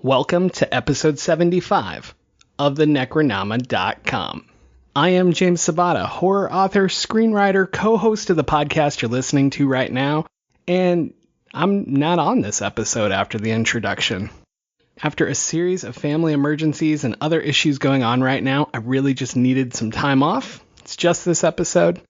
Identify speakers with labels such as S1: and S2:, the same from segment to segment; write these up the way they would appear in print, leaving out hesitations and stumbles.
S1: Welcome to episode 75 of the Necronama.com. I am James Sabata, horror author, screenwriter, co-host of the podcast you're listening to right now, and I'm not on this episode after the introduction. After a series of family emergencies and other issues going on right now, I really just needed some time off. It's just this episode.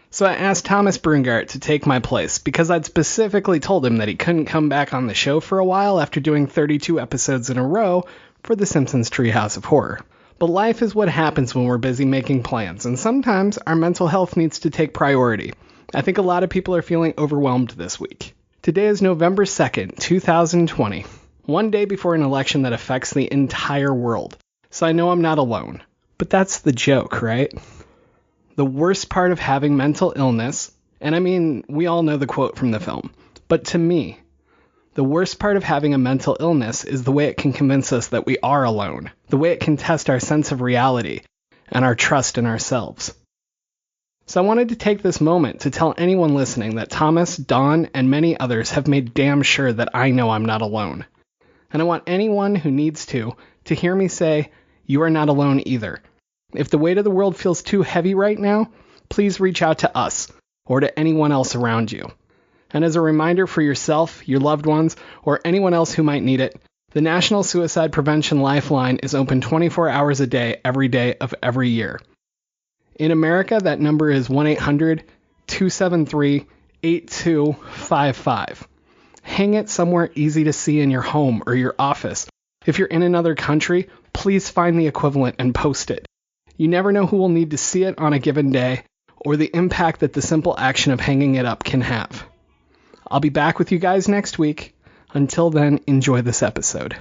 S1: So I asked Thomas Brungardt to take my place because I'd specifically told him that he couldn't come back on the show for a while after doing 32 episodes in a row for The Simpsons Treehouse of Horror. But life is what happens when we're busy making plans, and sometimes our mental health needs to take priority. I think a lot of people are feeling overwhelmed this week. Today is November 2nd, 2020, one day before an election that affects the entire world. So I know I'm not alone. But that's the joke, right? The worst part of having mental illness, and I mean, we all know the quote from the film, but to me, the worst part of having a mental illness is the way it can convince us that we are alone, the way it can test our sense of reality and our trust in ourselves. So I wanted to take this moment to tell anyone listening that Thomas, Dawn, and many others have made damn sure that I know I'm not alone. And I want anyone who needs to hear me say, you are not alone either. If the weight of the world feels too heavy right now, please reach out to us or to anyone else around you. And as a reminder for yourself, your loved ones, or anyone else who might need it, the National Suicide Prevention Lifeline is open 24 hours a day, every day of every year. In America, that number is 1-800-273-8255. Hang it somewhere easy to see in your home or your office. If you're in another country, please find the equivalent and post it. You never know who will need to see it on a given day, or the impact that the simple action of hanging it up can have. I'll be back with you guys next week. Until then, enjoy this episode.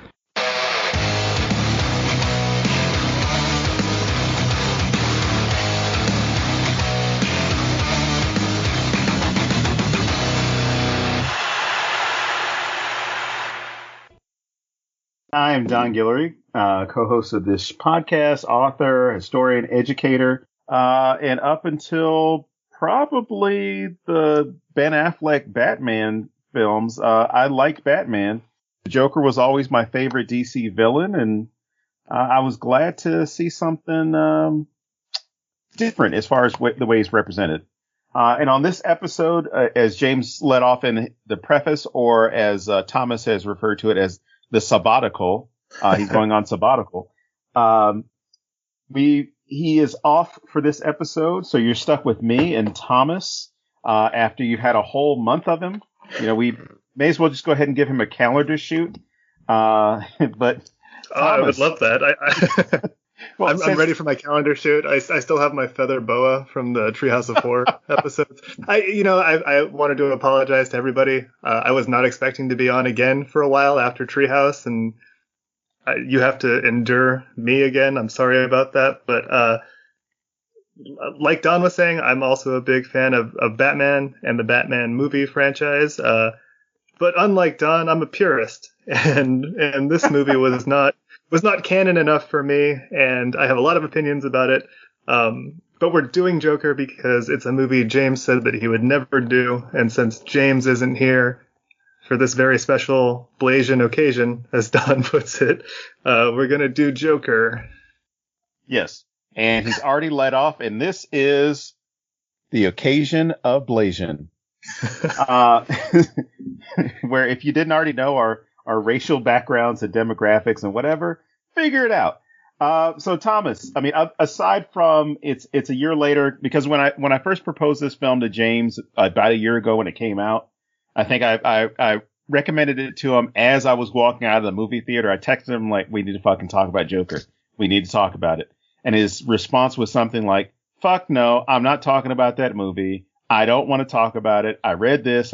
S2: I am Don Guillory, co-host of this podcast, author, historian, educator, and up until probably the Ben Affleck Batman films, I liked Batman. The Joker was always my favorite DC villain, and I was glad to see something different as far as the way it's represented. And on this episode, as James led off in the preface, or as Thomas has referred to it as the sabbatical. He's going on sabbatical. He is off for this episode, so you're stuck with me and Thomas after you've had a whole month of him. You know, we may as well just go ahead and give him a calendar shoot. But Thomas,
S3: I would love that. Well, I'm ready for my calendar shoot. I still have my feather boa from the Treehouse of Horror episodes. I wanted to apologize to everybody. I was not expecting to be on again for a while after Treehouse, and you have to endure me again. I'm sorry about that. But like Don was saying, I'm also a big fan of Batman and the Batman movie franchise. But unlike Don, I'm a purist, and this movie was not canon enough for me, and I have a lot of opinions about it. But we're doing Joker because it's a movie James said that he would never do, and since James isn't here for this very special Blasian occasion, as Don puts it, we're going to do Joker.
S2: Yes, and he's already led off, and this is the occasion of Blasian. Where if you didn't already know our racial backgrounds and demographics and whatever, figure it out. So Thomas, I mean, aside from it's a year later, because when I first proposed this film to James about a year ago when it came out, I think I recommended it to him as I was walking out of the movie theater. I texted him like, we need to fucking talk about Joker. We need to talk about it. And his response was something like, fuck no, I'm not talking about that movie. I don't want to talk about it. I read this,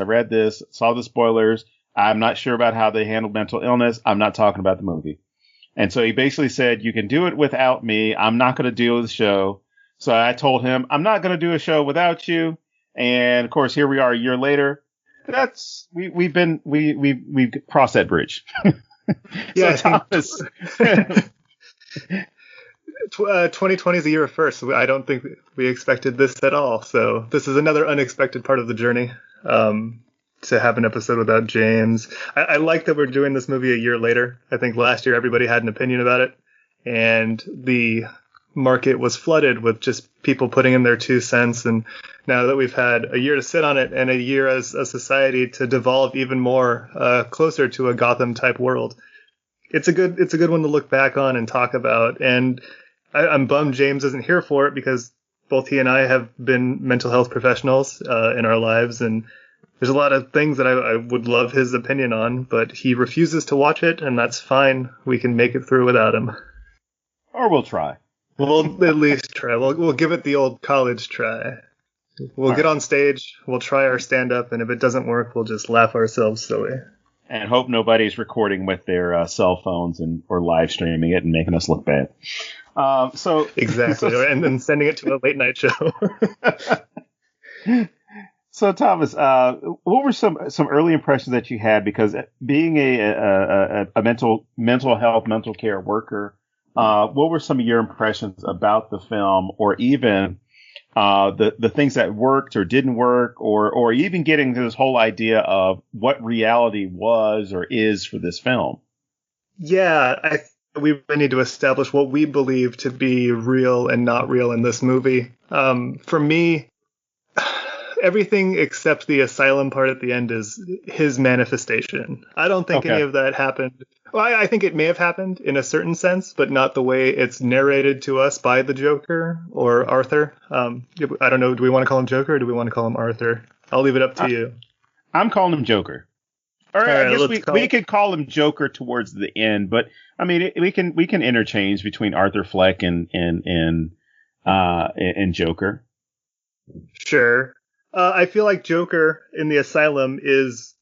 S2: saw the spoilers. I'm not sure about how they handled mental illness. I'm not talking about the movie. And so he basically said, you can do it without me. I'm not going to do the show. So I told him, I'm not going to do a show without you. And of course, here we are a year later. We've crossed that bridge.
S3: Yeah, so Thomas. 2020 is a year of firsts. I don't think we expected this at all. So this is another unexpected part of the journey. to have an episode without James. I like that we're doing this movie a year later. I think last year everybody had an opinion about it, and the market was flooded with just people putting in their 2 cents. And now that we've had a year to sit on it and a year as a society to devolve even more closer to a Gotham type world, it's a good one to look back on and talk about. And I'm bummed James isn't here for it, because both he and I have been mental health professionals in our lives, and there's a lot of things that I would love his opinion on, but he refuses to watch it, and that's fine. We can make it through without him.
S2: Or we'll try.
S3: We'll at least try. We'll give it the old college try. We'll get on stage, we'll try our stand-up, and if it doesn't work, we'll just laugh ourselves silly.
S2: And hope nobody's recording with their cell phones or live streaming it and making us look bad.
S3: Exactly, and then sending it to a late night show.
S2: So Thomas, what were some early impressions that you had? Because being a mental health, mental care worker, what were some of your impressions about the film, or even the things that worked or didn't work, or even getting to this whole idea of what reality was or is for this film?
S3: Yeah, we really need to establish what we believe to be real and not real in this movie. For me, everything except the asylum part at the end is his manifestation. I don't think any of that happened. Well, I think it may have happened in a certain sense, but not the way it's narrated to us by the Joker or Arthur. I don't know. Do we want to call him Joker or do we want to call him Arthur? I'll leave it up to you.
S2: I'm calling him Joker. Or I guess we could call him Joker towards the end, but I mean we can interchange between Arthur Fleck and Joker.
S3: Sure. I feel like Joker in the asylum is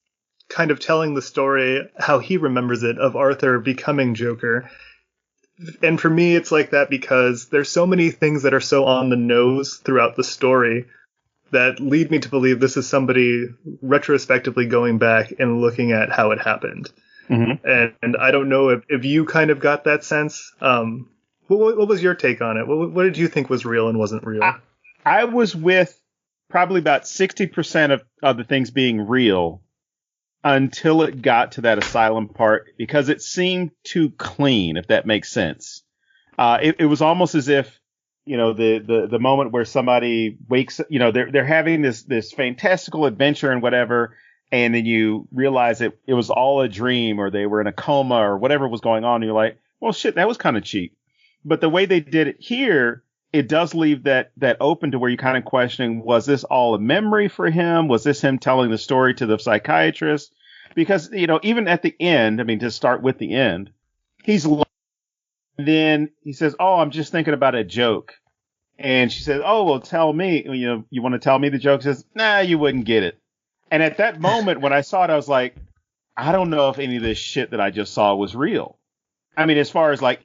S3: kind of telling the story how he remembers it of Arthur becoming Joker. And for me, it's like that because there's so many things that are so on the nose throughout the story that lead me to believe this is somebody retrospectively going back and looking at how it happened. Mm-hmm. And I don't know if you kind of got that sense. What was your take on it? What did you think was real and wasn't real?
S2: I was with probably about 60% of the things being real until it got to that asylum part, because it seemed too clean, if that makes sense. It was almost as if, the moment where somebody wakes, they're having this fantastical adventure and whatever, and then you realize it was all a dream, or they were in a coma or whatever was going on. And you're like, well, shit, that was kind of cheap. But the way they did it here, it does leave that open to where you're kind of questioning, was this all a memory for him? Was this him telling the story to the psychiatrist? Because, even at the end, I mean, to start with the end, he's lying. Then he says, oh, I'm just thinking about a joke. And she says, oh, well, tell me, you want to tell me the joke? He says, nah, you wouldn't get it. And at that moment, when I saw it, I was like, I don't know if any of this shit that I just saw was real. I mean, as far as like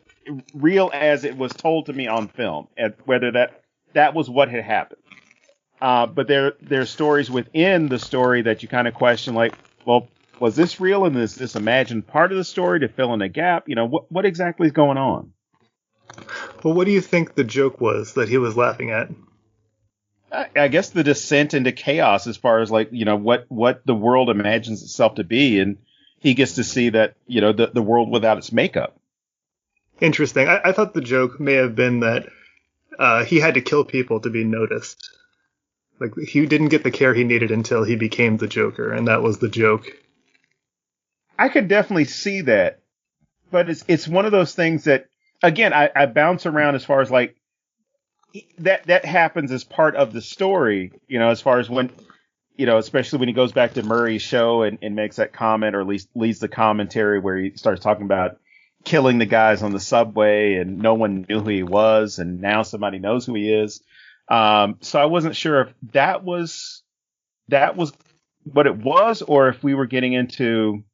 S2: real as it was told to me on film, and whether that was what had happened. But there's stories within the story that you kind of question, like, well, was this real? And is this imagined part of the story to fill in a gap? What exactly is going on?
S3: Well, what do you think the joke was that he was laughing at?
S2: I guess the descent into chaos, as far as like, what the world imagines itself to be. And he gets to see that, the world without its makeup.
S3: Interesting. I thought the joke may have been that he had to kill people to be noticed. Like, he didn't get the care he needed until he became the Joker, and that was the joke.
S2: I could definitely see that, but it's one of those things that, again, I bounce around as far as like that happens as part of the story, as far as when, especially when he goes back to Murray's show and makes that comment, or at least leads the commentary where he starts talking about killing the guys on the subway and no one knew who he was, and now somebody knows who he is. So I wasn't sure if that was what it was, or if we were getting into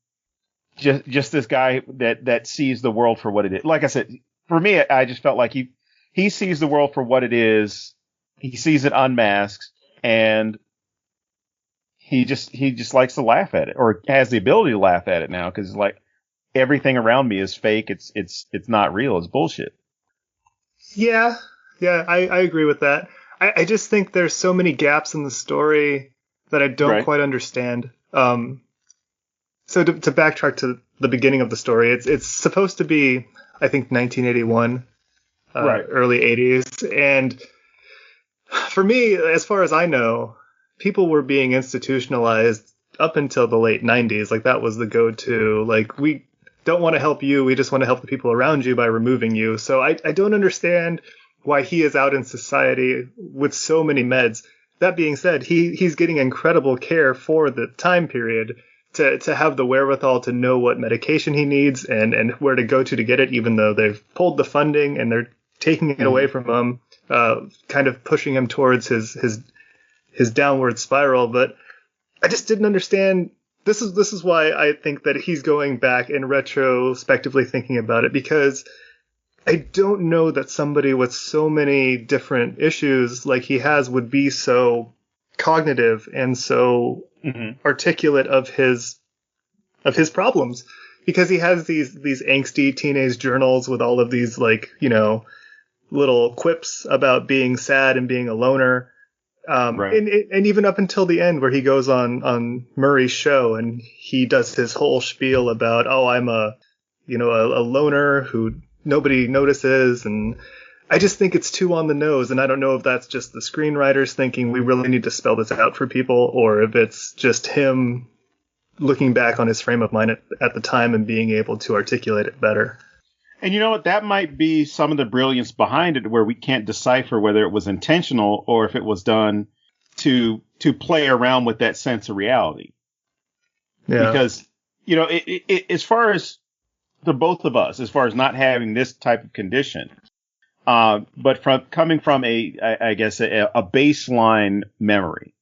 S2: just this guy that sees the world for what it is. Like I said, for me, I just felt like he sees the world for what it is. He sees it unmasked, and he just likes to laugh at it, or has the ability to laugh at it now, because like everything around me is fake. It's not real. It's bullshit.
S3: Yeah, I agree with that. I just think there's so many gaps in the story that I don't quite understand. So to backtrack to the beginning of the story, it's supposed to be, I think, 1981,
S2: right,
S3: early 80s. And for me, as far as I know, people were being institutionalized up until the late 90s. Like, that was the go-to. Like, we don't want to help you. We just want to help the people around you by removing you. So I don't understand why he is out in society with so many meds. That being said, he's getting incredible care for the time period to have the wherewithal to know what medication he needs and where to go to get it, even though they've pulled the funding and they're taking it away from him, kind of pushing him towards his downward spiral. But I just didn't understand. This is why I think that he's going back and retrospectively thinking about it, because I don't know that somebody with so many different issues like he has would be so cognitive and so articulate of his problems, because he has these angsty teenage journals with all of these, like, you know, little quips about being sad and being a loner.
S2: right.
S3: And even up until the end, where he goes on Murray's show and he does his whole spiel about, oh, I'm a loner who nobody notices. And I just think it's too on the nose. And I don't know if that's just the screenwriters thinking we really need to spell this out for people, or if it's just him looking back on his frame of mind at the time and being able to articulate it better.
S2: And you know what? That might be some of the brilliance behind it, where we can't decipher whether it was intentional or if it was done to play around with that sense of reality. Yeah. Because, you know, it as far as the both of us, as far as not having this type of condition, but coming from a baseline memory,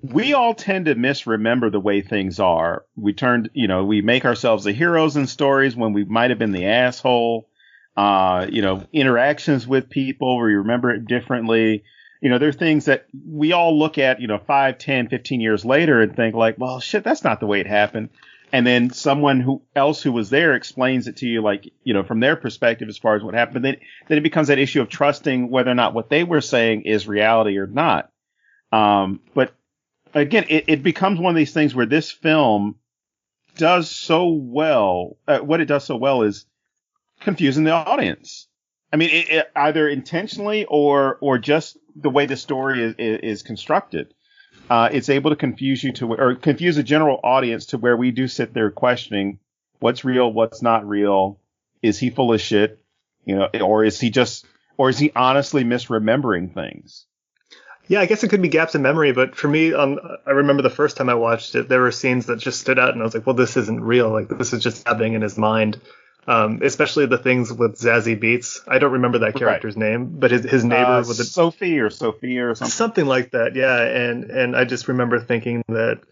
S2: we all tend to misremember the way things are. We make ourselves the heroes in stories when we might have been the asshole. Interactions with people, we remember it differently. You know, there are things that we all look at, 5, 10, 15 years later and think like, well, shit, that's not the way it happened. And then someone who was there explains it to you, like, from their perspective as far as what happened. Then it becomes that issue of trusting whether or not what they were saying is reality or not. But again, it becomes one of these things where this film does so well. What it does so well is confusing the audience. I mean, it either intentionally or just the way the story is constructed. It's able to confuse the general audience to where we do sit there questioning what's real, what's not real. Is he full of shit? Or is he honestly misremembering things?
S3: Yeah, I guess it could be gaps in memory, but for me, I remember the first time I watched it, there were scenes that just stood out, and I was like, well, this isn't real. Like, this is just happening in his mind. Especially the things with Zazie Beetz. I don't remember that character's name, but his neighbor with
S2: Sophie or something.
S3: Something like that, yeah. And I just remember thinking that,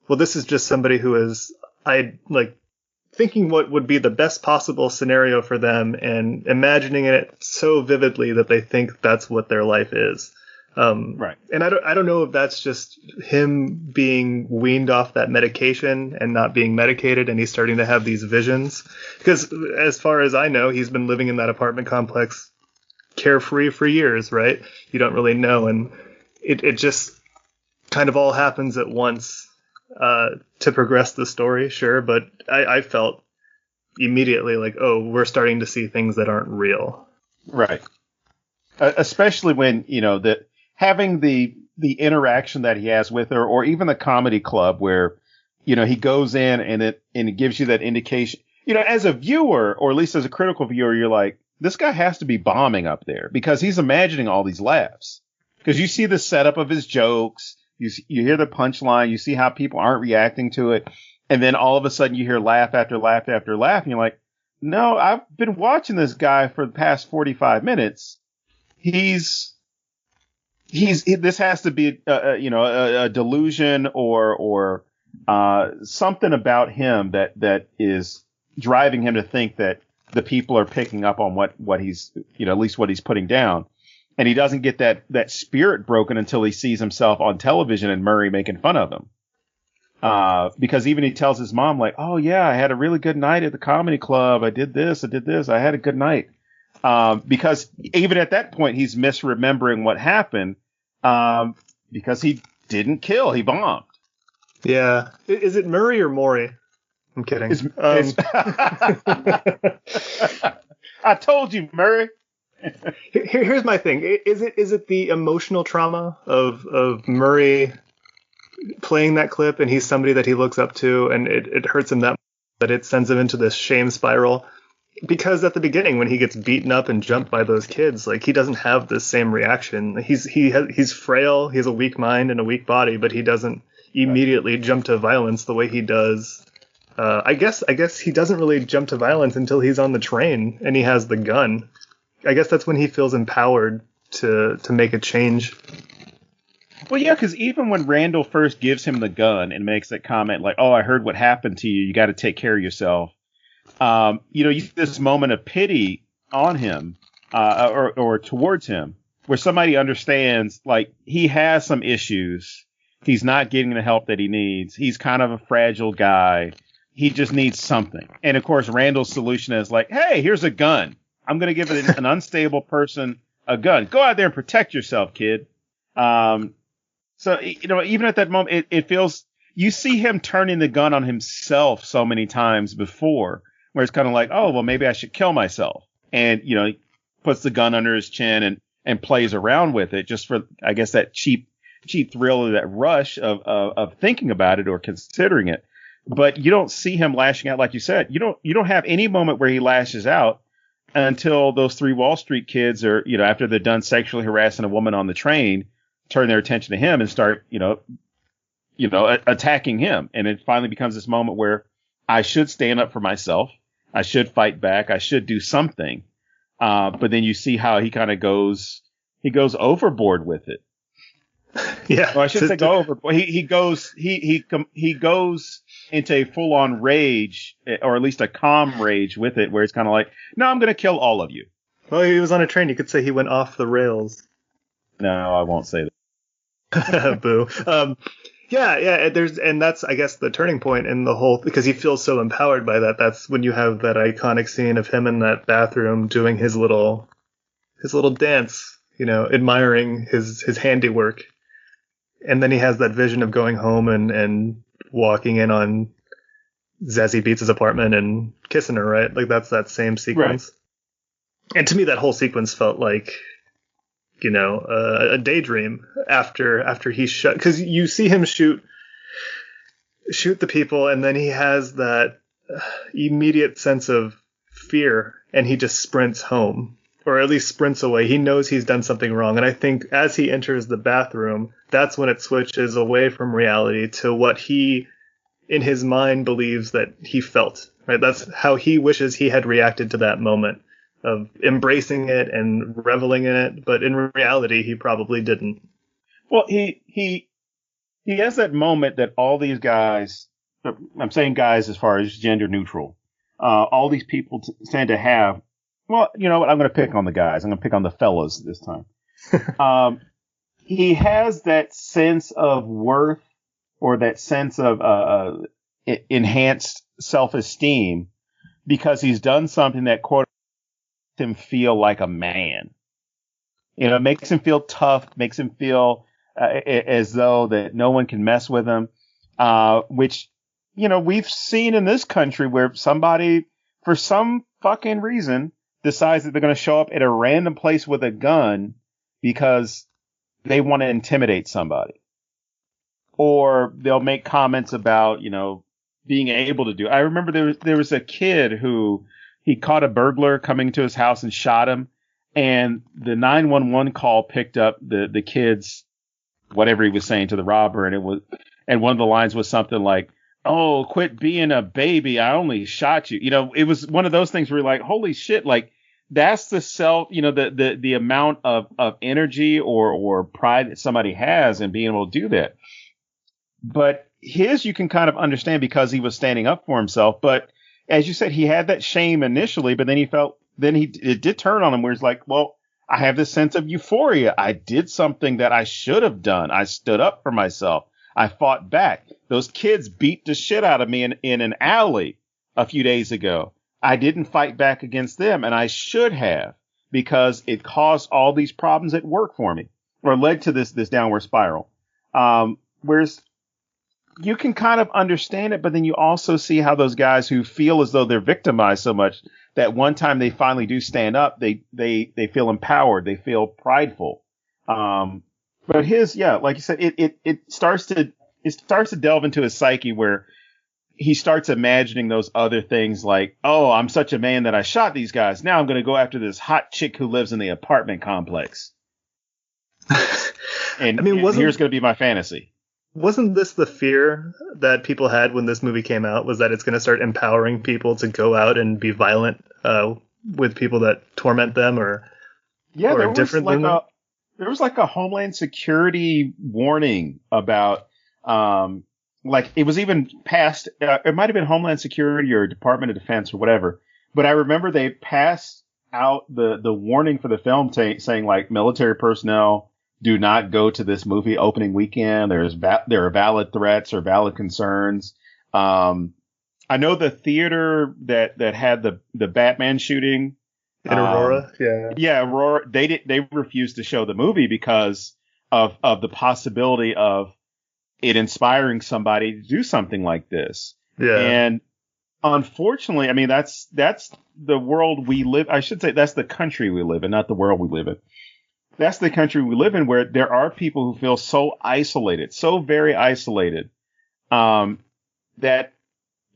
S3: well, this is just somebody who is, thinking what would be the best possible scenario for them and imagining it so vividly that they think that's what their life is.
S2: Right.
S3: And I don't know if that's just him being weaned off that medication and not being medicated, and he's starting to have these visions. Because as far as I know, he's been living in that apartment complex carefree for years, right? You don't really know. And it just kind of all happens at once to progress the story, sure. But I felt immediately like, oh, we're starting to see things that aren't real.
S2: Right. Especially when, having the interaction that he has with her, or even the comedy club where, he goes in and it gives you that indication, as a viewer, or at least as a critical viewer, you're like, this guy has to be bombing up there because he's imagining all these laughs, because you see the setup of his jokes. You hear the punchline, you see how people aren't reacting to it. And then all of a sudden you hear laugh after laugh after laugh. And you're like, no, I've been watching this guy for the past 45 minutes. This has to be, a delusion or something about him that is driving him to think that the people are picking up on what he's, at least what he's putting down. And he doesn't get that spirit broken until he sees himself on television and Murray making fun of him. Because even he tells his mom, like, oh yeah, I had a really good night at the comedy club. I did this. I had a good night. Because even at that point, he's misremembering what happened, because he didn't kill, he bombed.
S3: Yeah. Is it Murray or Maury? I'm kidding.
S2: I told you, Murray.
S3: Here's my thing. Is it the emotional trauma of Murray playing that clip, and he's somebody that he looks up to, and it hurts him that it sends him into this shame spiral? Because at the beginning, when he gets beaten up and jumped by those kids, like, he doesn't have the same reaction. He's frail, he has a weak mind and a weak body, but he doesn't immediately jump to violence the way he does. I guess he doesn't really jump to violence until he's on the train and he has the gun. I guess that's when he feels empowered to make a change.
S2: Well, yeah, because even when Randall first gives him the gun and makes that comment like, "Oh, I heard what happened to you. You got to take care of yourself." You see this moment of pity on him, or towards him, where somebody understands, like, he has some issues. He's not getting the help that he needs. He's kind of a fragile guy. He just needs something. And of course, Randall's solution is like, "Hey, here's a gun. I'm going to give an unstable person a gun. Go out there and protect yourself, kid." So, even at that moment, it feels, you see him turning the gun on himself so many times before, where it's kind of like, "Oh, well, maybe I should kill myself." And, he puts the gun under his chin and plays around with it just for, I guess, that cheap thrill of that rush of thinking about it or considering it. But you don't see him lashing out, like you said. You don't have any moment where he lashes out until those 3 Wall Street kids are, after they're done sexually harassing a woman on the train, turn their attention to him and start, attacking him. And it finally becomes this moment where I should stand up for myself. I should fight back. I should do something. But then you see how he kind of goes overboard with it.
S3: Yeah.
S2: Well, I shouldn't say go overboard. He goes into a full on rage, or at least a calm rage with it, where it's kind of like, "No, I'm going to kill all of you."
S3: Well, he was on a train. You could say he went off the rails.
S2: No, I won't say
S3: that. Boo. Yeah. And that's, I guess, the turning point in the whole, because he feels so empowered by that. That's when you have that iconic scene of him in that bathroom doing his little dance, admiring his handiwork. And then he has that vision of going home and walking in on Zazie Beetz' apartment and kissing her, right? Like, that's that same sequence. Right. And to me, that whole sequence felt like, a daydream after he shot, because you see him shoot the people, and then he has that immediate sense of fear, and he just sprints home, or at least sprints away. He knows he's done something wrong. And I think as he enters the bathroom, that's when it switches away from reality to what he, in his mind, believes that he felt, right? That's how he wishes he had reacted to that moment, of embracing it and reveling in it. But in reality, he probably didn't.
S2: Well, he has that moment that all these guys, I'm saying guys as far as gender neutral, all these people tend to have. Well, you know what? I'm going to pick on the guys. I'm going to pick on the fellas this time. He has that sense of worth, or that sense of enhanced self-esteem, because he's done something that, quote, makes him feel like a man. It makes him feel tough, makes him feel as though that no one can mess with him, which, we've seen in this country where somebody, for some fucking reason, decides that they're going to show up at a random place with a gun because they want to intimidate somebody. Or they'll make comments about, being able to do. I remember there was a kid who, he caught a burglar coming to his house and shot him. And the 911 call picked up the kid's, whatever he was saying to the robber. And one of the lines was something like, "Oh, quit being a baby. I only shot you." It was one of those things where you're like, holy shit, like, that's the self, the amount of energy or pride that somebody has in being able to do that. But his, you can kind of understand because he was standing up for himself. But as you said, he had that shame initially, but then it did turn on him where he's like, well, I have this sense of euphoria. I did something that I should have done. I stood up for myself. I fought back. Those kids beat the shit out of me in an alley a few days ago. I didn't fight back against them, and I should have, because it caused all these problems at work for me, or led to this downward spiral. Whereas you can kind of understand it, but then you also see how those guys who feel as though they're victimized so much that one time they finally do stand up, they feel empowered, they feel prideful. But like you said, it starts to delve into his psyche where he starts imagining those other things like, oh, I'm such a man that I shot these guys. Now I'm going to go after this hot chick who lives in the apartment complex. And, here's going to be my fantasy.
S3: Wasn't this the fear that people had when this movie came out, was that it's going to start empowering people to go out and be violent with people that torment them or different than them?
S2: There was like a Homeland Security warning about, like it was even passed. It might have been Homeland Security or Department of Defense or whatever. But I remember they passed out the warning for the film saying like military personnel do not go to this movie opening weekend. There are valid threats or valid concerns. I know the theater that had the Batman shooting
S3: in Aurora.
S2: Aurora. They refused to show the movie because of the possibility of it inspiring somebody to do something like this.
S3: Yeah.
S2: And unfortunately, I mean, that's the world we live. I should say that's the country we live in, not the world we live in. That's the country we live in, where there are people who feel so isolated, so very isolated, that,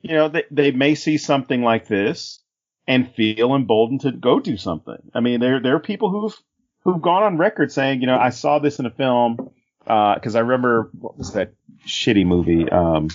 S2: they may see something like this and feel emboldened to go do something. I mean, there are people who've gone on record saying, I saw this in a film, because I remember, what was that shitty movie? Oh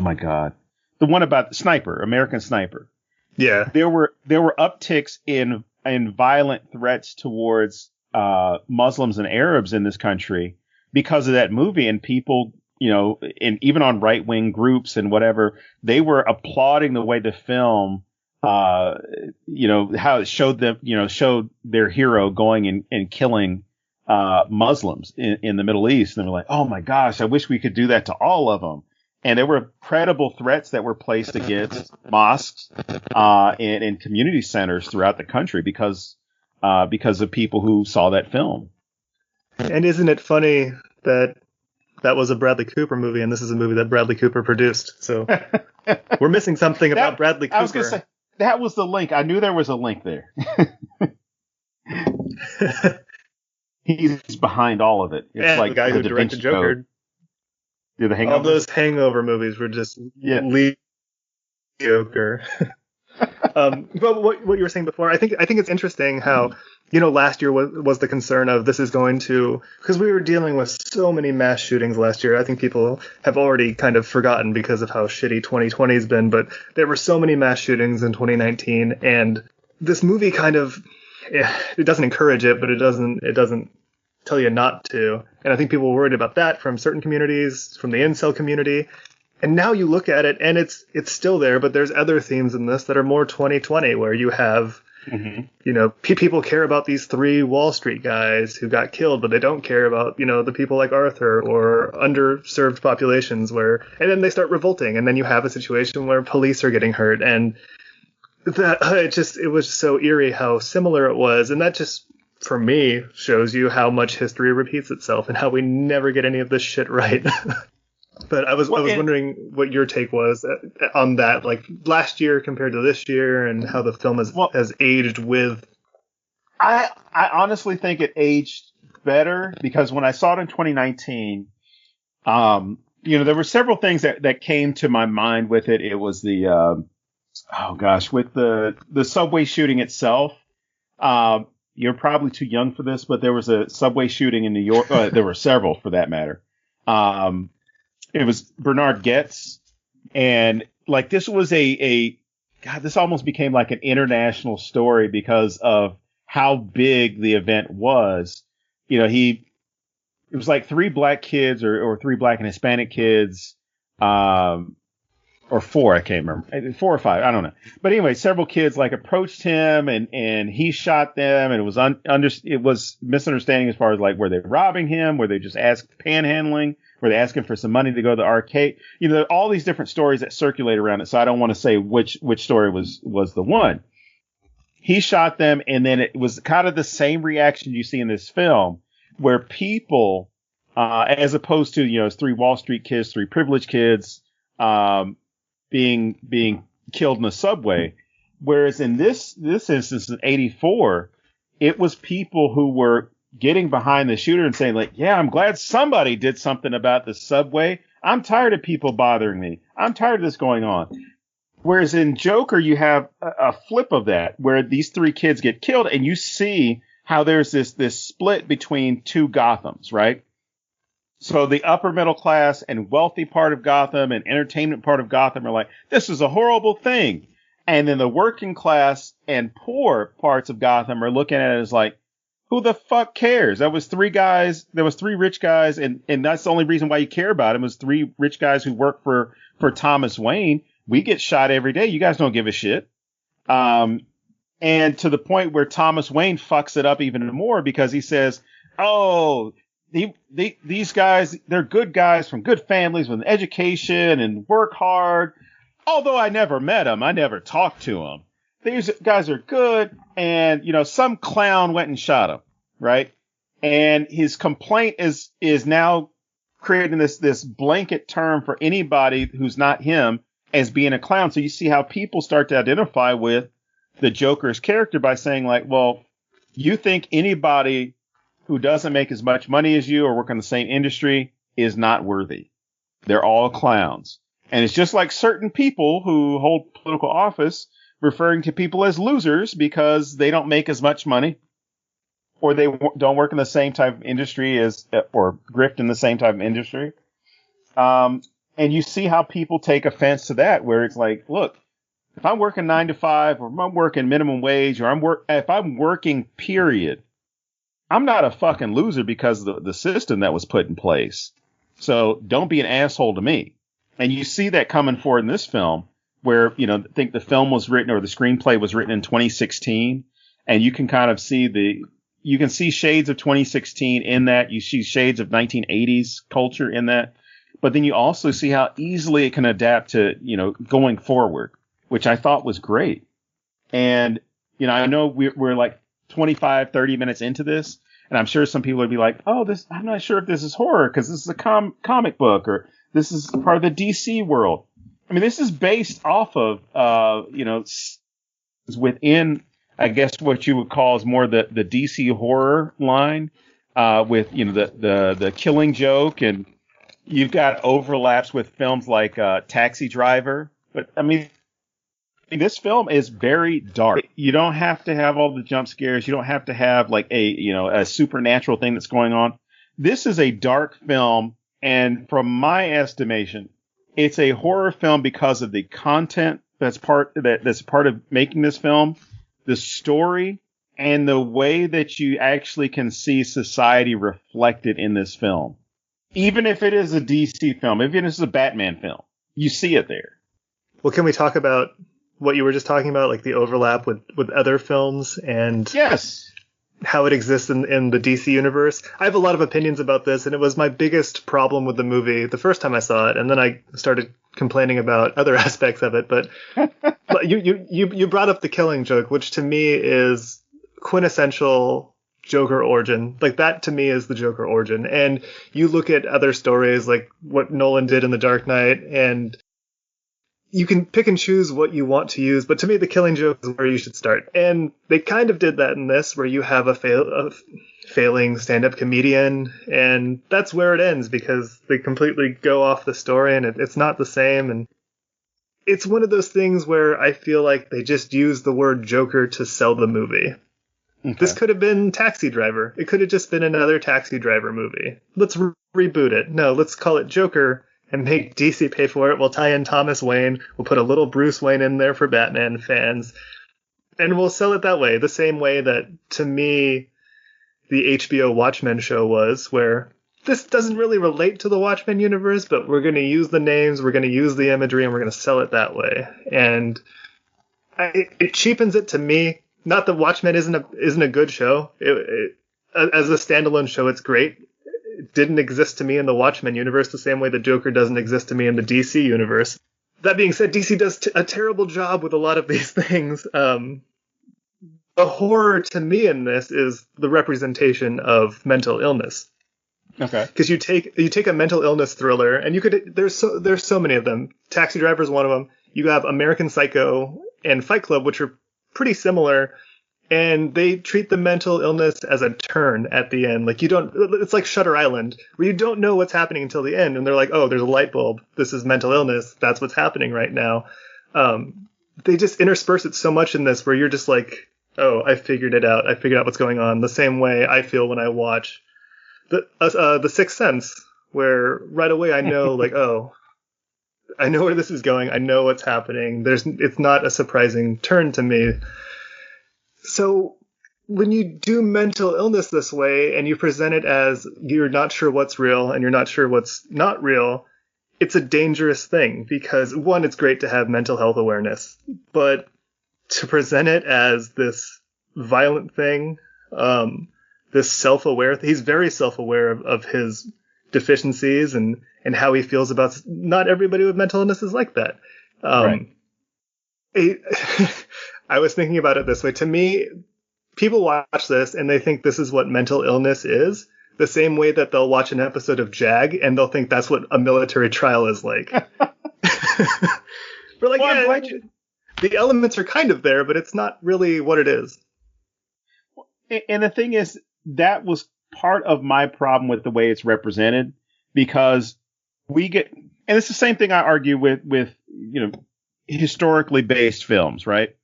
S2: my God. The one about the Sniper, American Sniper.
S3: Yeah.
S2: There were upticks in violent threats towards Muslims and Arabs in this country because of that movie, and people, and even on right-wing groups and whatever, they were applauding the way the film, how it showed them, showed their hero going and killing Muslims in the Middle East. And they were like, oh my gosh, I wish we could do that to all of them. And there were credible threats that were placed against mosques and community centers throughout the country because of people who saw that film.
S3: And isn't it funny that was a Bradley Cooper movie, and this is a movie that Bradley Cooper produced? So we're missing something about Bradley Cooper.
S2: I was going to say, that was the link. I knew there was a link there. He's behind all of it. It's like
S3: the guy who directed Joker.
S2: The Hangover.
S3: All those Hangover movies were just mediocre. But what you were saying before, I think it's interesting how, last year was the concern of this is going to, because we were dealing with so many mass shootings last year. I think people have already kind of forgotten because of how shitty 2020 has been, but there were so many mass shootings in 2019, and this movie kind of, it doesn't encourage it, but it doesn't tell you not to. And I think people were worried about that from certain communities, from the incel community. And now you look at it and it's still there, but there's other themes in this that are more 2020, where you have, people care about these 3 Wall Street guys who got killed, but they don't care about, the people like Arthur or underserved populations and then they start revolting. And then you have a situation where police are getting hurt. And that it was so eerie how similar it was. And that just, for me, shows you how much history repeats itself and how we never get any of this shit right. But I was wondering what your take was on that, like last year compared to this year, and how the film has aged with.
S2: I honestly think it aged better because when I saw it in 2019, there were several things that came to my mind with it. It was with the subway shooting itself. You're probably too young for this, but there was a subway shooting in New York. There were several, for that matter. It was Bernard Goetz, and like this was this almost became like an international story because of how big the event was. It was like 3 black kids or 3 black and Hispanic kids, or 4, I can't remember, 4 or 5, I don't know. But anyway, several kids like approached him and he shot them, and it was it was misunderstanding as far as like, were they robbing him? Were they just panhandling? Were they asking for some money to go to the arcade? All these different stories that circulate around it. So I don't want to say which story was the one. He shot them, and then it was kind of the same reaction you see in this film, where people as opposed to, it's three Wall Street kids, three privileged kids, being killed in the subway. Whereas in this instance in 84, it was people who were getting behind the shooter and saying, like, yeah, I'm glad somebody did something about the subway. I'm tired of people bothering me. I'm tired of this going on. Whereas in Joker, you have a flip of that, where these three kids get killed, and you see how there's this split between two Gothams, right? So the upper middle class and wealthy part of Gotham and entertainment part of Gotham are like, this is a horrible thing. And then the working class and poor parts of Gotham are looking at it as like, who the fuck cares? There was three rich guys, and that's the only reason why you care about him, was three rich guys who work for Thomas Wayne. We get shot every day. You guys don't give a shit. And to the point where Thomas Wayne fucks it up even more, because he says, oh, these guys, they're good guys from good families with an education and work hard. Although I never met them, I never talked to them. These guys are good, and some clown went and shot him, right? And his complaint is now creating this blanket term for anybody who's not him as being a clown. So you see how people start to identify with the Joker's character by saying, like, well, you think anybody who doesn't make as much money as you or work in the same industry is not worthy. They're all clowns. And it's just like certain people who hold political office referring to people as losers because they don't make as much money, or they don't work in the same type of industry or grift in the same type of industry. And you see how people take offense to that, where it's like, look, if I'm working 9 to 5, or if I'm working minimum wage, or if I'm working, period, I'm not a fucking loser because of the system that was put in place. So don't be an asshole to me. And you see that coming forward in this film, where, I think the film was written, or the screenplay was written in 2016. And you can kind of see you can see shades of 2016 in that. You see shades of 1980s culture in that. But then you also see how easily it can adapt to, going forward, which I thought was great. And, I know we're like 25, 30 minutes into this, and I'm sure some people would be like, oh, I'm not sure if this is horror because this is a comic book, or this is part of the DC world. I mean, this is based off of, within, I guess, what you would call is more the DC horror line, with, the Killing Joke, and you've got overlaps with films like Taxi Driver. But I mean, this film is very dark. You don't have to have all the jump scares. You don't have to have like a supernatural thing that's going on. This is a dark film. And from my estimation, it's a horror film because of the content that's part of making this film, the story, and the way that you actually can see society reflected in this film. Even if it is a DC film, even if it's a Batman film, you see it there.
S3: Well, can we talk about what you were just talking about, like the overlap with other films and
S2: yes,
S3: how it exists in the DC universe? I have a lot of opinions about this, and it was my biggest problem with the movie the first time I saw it, and then I started complaining about other aspects of it. But you brought up the Killing Joke, which to me is quintessential Joker origin. Like, that to me is the Joker origin. And you look at other stories like what Nolan did in The Dark Knight, and you can pick and choose what you want to use, but to me, the Killing Joke is where you should start. And they kind of did that in this, where you have a failing stand-up comedian, and that's where it ends, because they completely go off the story, and it's not the same. And it's one of those things where I feel like they just used the word Joker to sell the movie. Okay. This could have been Taxi Driver. It could have just been another Taxi Driver movie. Let's reboot it. No, let's call it Joker and make DC pay for it. We'll tie in Thomas Wayne. We'll put a little Bruce Wayne in there for Batman fans. And we'll sell it that way. The same way that, to me, the HBO Watchmen show was, where this doesn't really relate to the Watchmen universe, but we're going to use the names, we're going to use the imagery, and we're going to sell it that way. And it cheapens it to me. Not that Watchmen isn't a good show. As a standalone show, it's great. It didn't exist to me in the Watchmen universe the same way the Joker doesn't exist to me in the DC universe. That being said, DC does a terrible job with a lot of these things. The horror to me in this is the representation of mental illness.
S2: Okay.
S3: Because you take a mental illness thriller, and there's so many of them. Taxi Driver is one of them. You have American Psycho and Fight Club, which are pretty similar, and they treat the mental illness as a turn at the end. Like it's like Shutter Island, where you don't know what's happening until the end, and they're like, oh, there's a light bulb. This is mental illness. That's what's happening right now. They just intersperse it so much in this, where you're just like, oh, I figured it out. I figured out what's going on. The same way I feel when I watch The Sixth Sense, where right away I know, like, oh, I know where this is going. I know what's happening. It's not a surprising turn to me. So when you do mental illness this way and you present it as you're not sure what's real and you're not sure what's not real, it's a dangerous thing, because one, it's great to have mental health awareness, but to present it as this violent thing, this self-aware, he's very self-aware of his deficiencies and how he feels about, not everybody with mental illness is like that.
S2: Right.
S3: I was thinking about it this way. To me, people watch this and they think this is what mental illness is, the same way that they'll watch an episode of Jag and they'll think that's what a military trial is like. We're like, well, yeah, the elements are kind of there, but it's not really what it is.
S2: And the thing is, that was part of my problem with the way it's represented, because we get, and it's the same thing I argue with historically based films, right?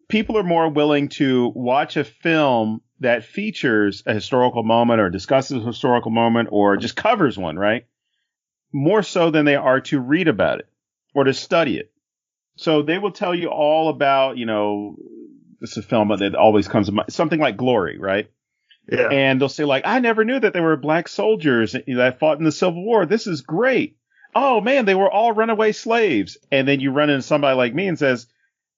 S2: People are more willing to watch a film that features a historical moment or discusses a historical moment or just covers one, right? More so than they are to read about it or to study it. So they will tell you all about, this is a film that always comes to mind, something like Glory, right?
S3: Yeah.
S2: And they'll say, like, I never knew that there were black soldiers that fought in the Civil War. This is great. Oh, man, they were all runaway slaves. And then you run into somebody like me and says,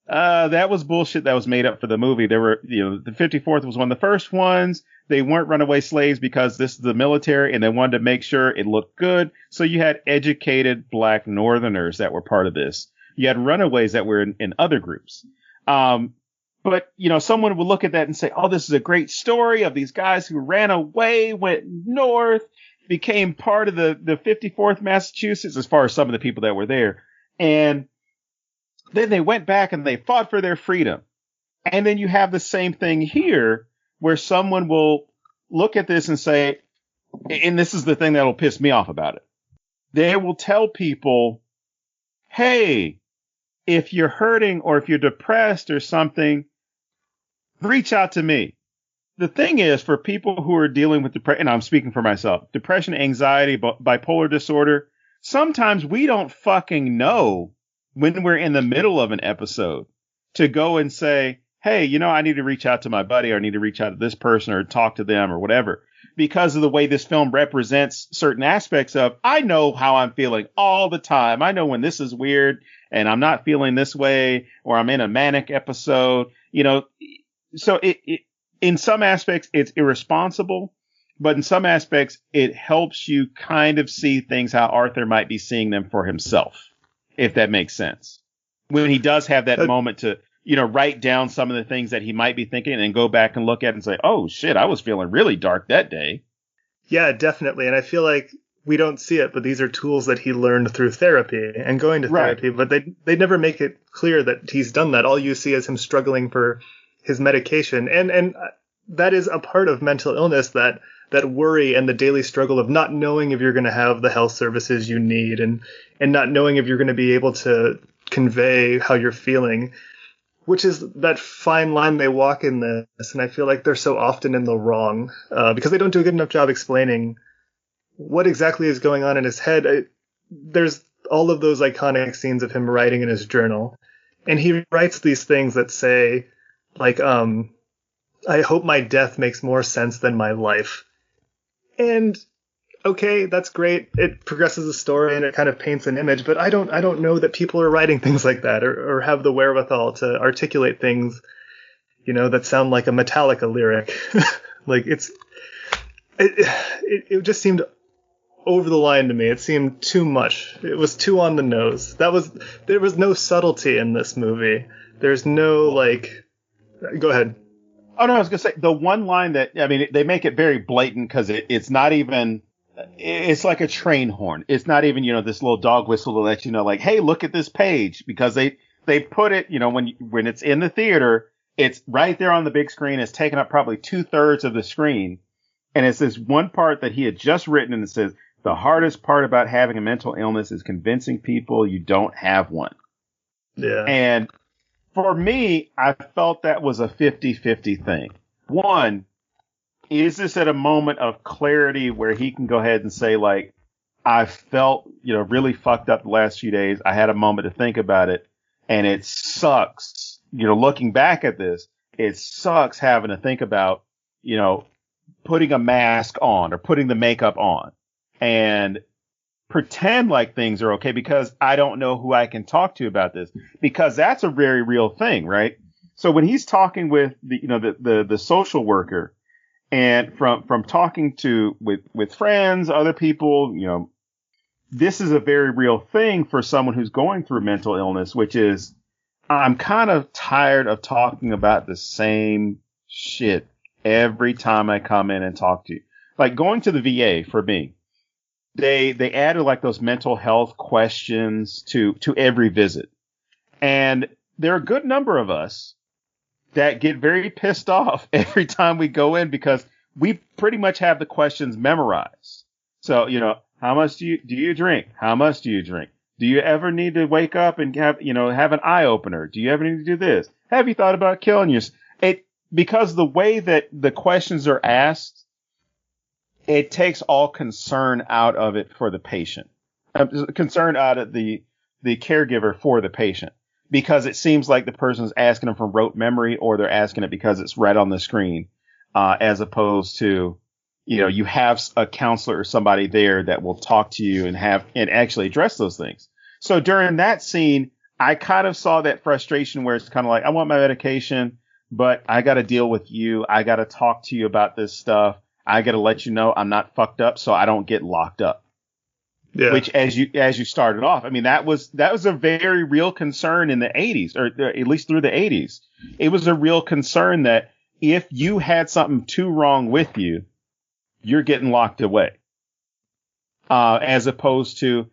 S2: that was bullshit that was made up for the movie. There were, the 54th was one of the first ones. They weren't runaway slaves because this is the military and they wanted to make sure it looked good. So you had educated black Northerners that were part of this. You had runaways that were in other groups. But, someone would look at that and say, oh, this is a great story of these guys who ran away, went north, became part of the 54th Massachusetts, as far as some of the people that were there. And then they went back and they fought for their freedom. And then you have the same thing here, where someone will look at this and say, and this is the thing that'll piss me off about it. They will tell people, hey, if you're hurting or if you're depressed or something, reach out to me. The thing is, for people who are dealing with depression, and I'm speaking for myself, depression, anxiety, bipolar disorder, sometimes we don't fucking know when we're in the middle of an episode to go and say, hey, I need to reach out to my buddy, or I need to reach out to this person or talk to them or whatever. Because of the way this film represents certain aspects of, I know how I'm feeling all the time. I know when this is weird and I'm not feeling this way, or I'm in a manic episode, so it in some aspects it's irresponsible, but in some aspects it helps you kind of see things how Arthur might be seeing them for himself, if that makes sense. When he does have that moment to, write down some of the things that he might be thinking and go back and look at it and say, oh shit, I was feeling really dark that day. Yeah, definitely. And I feel like we don't see it, but these are tools that he learned through therapy and going to therapy, but they never make it clear that he's done that. All you see is him struggling for his medication. And that is a part of mental illness, that worry and the daily struggle of not knowing if you're going to have the health services you need, and not knowing if you're going to be able to convey how you're feeling, which is that fine line they walk in this. And I feel like they're so often in the wrong, because they don't do a good enough job explaining what exactly is going on in his head. There's all of those iconic scenes of him writing in his journal, and he writes these things that say, like, I hope my death makes more sense than my life. And okay, that's great. It progresses the story and it kind of paints an image, but I don't know that people are writing things like that, or have the wherewithal to articulate things, that sound like a Metallica lyric. Like it just seemed over the line to me. It seemed too much. It was too on the nose. There was no subtlety in this movie. There's no, like, go ahead. Oh, no, I was going to say, the one line that, they make it very blatant, because it's not even it's like a train horn. It's not even, this little dog whistle to let you know, like, hey, look at this page, because they put it, when it's in the theater, it's right there on the big screen. It's taking up probably 2/3 of the screen. And it's this one part that he had just written, and it says, the hardest part about having a mental illness is convincing people you don't have one.
S3: Yeah.
S2: And for me, I felt that was a 50-50 thing. One, is this at a moment of clarity where he can go ahead and say, like, I felt, really fucked up the last few days. I had a moment to think about it, and it sucks. Looking back at this, it sucks having to think about, putting a mask on or putting the makeup on and pretend like things are okay because I don't know who I can talk to about this, because that's a very real thing, right? So when he's talking with the social worker, and from talking to with friends, other people, this is a very real thing for someone who's going through mental illness, which is, I'm kind of tired of talking about the same shit every time I come in and talk to you. Like going to the VA for me, they added like those mental health questions to every visit. And there are a good number of us that get very pissed off every time we go in because we pretty much have the questions memorized. So, how much do you drink? How much do you drink? Do you ever need to wake up and have an eye opener? Do you ever need to do this? Have you thought about killing yourself? Because the way that the questions are asked, it takes all concern out of it for the patient. Concern out of the caregiver for the patient. Because it seems like the person's asking them from rote memory, or they're asking it because it's right on the screen, as opposed to, you have a counselor or somebody there that will talk to you and actually address those things. So during that scene, I kind of saw that frustration where it's kind of like, I want my medication, but I got to deal with you. I got to talk to you about this stuff. I got to let you know I'm not fucked up so I don't get locked up. Yeah. Which, as you started off, I mean, that was a very real concern in the 80s, or at least through the 80s. It was a real concern that if you had something too wrong with you, you're getting locked away. As opposed to,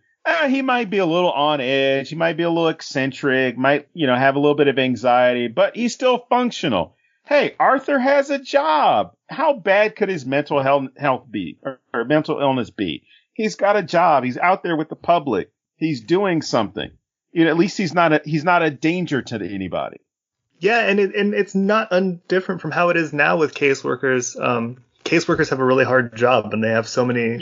S2: he might be a little on edge, he might be a little eccentric, might, have a little bit of anxiety, but he's still functional. Hey, Arthur has a job. How bad could his mental health be, or mental illness be? He's got a job. He's out there with the public. He's doing something. At least he's not a danger to anybody.
S3: Yeah, and it's not undifferent from how it is now with caseworkers. Caseworkers have a really hard job, and they have so many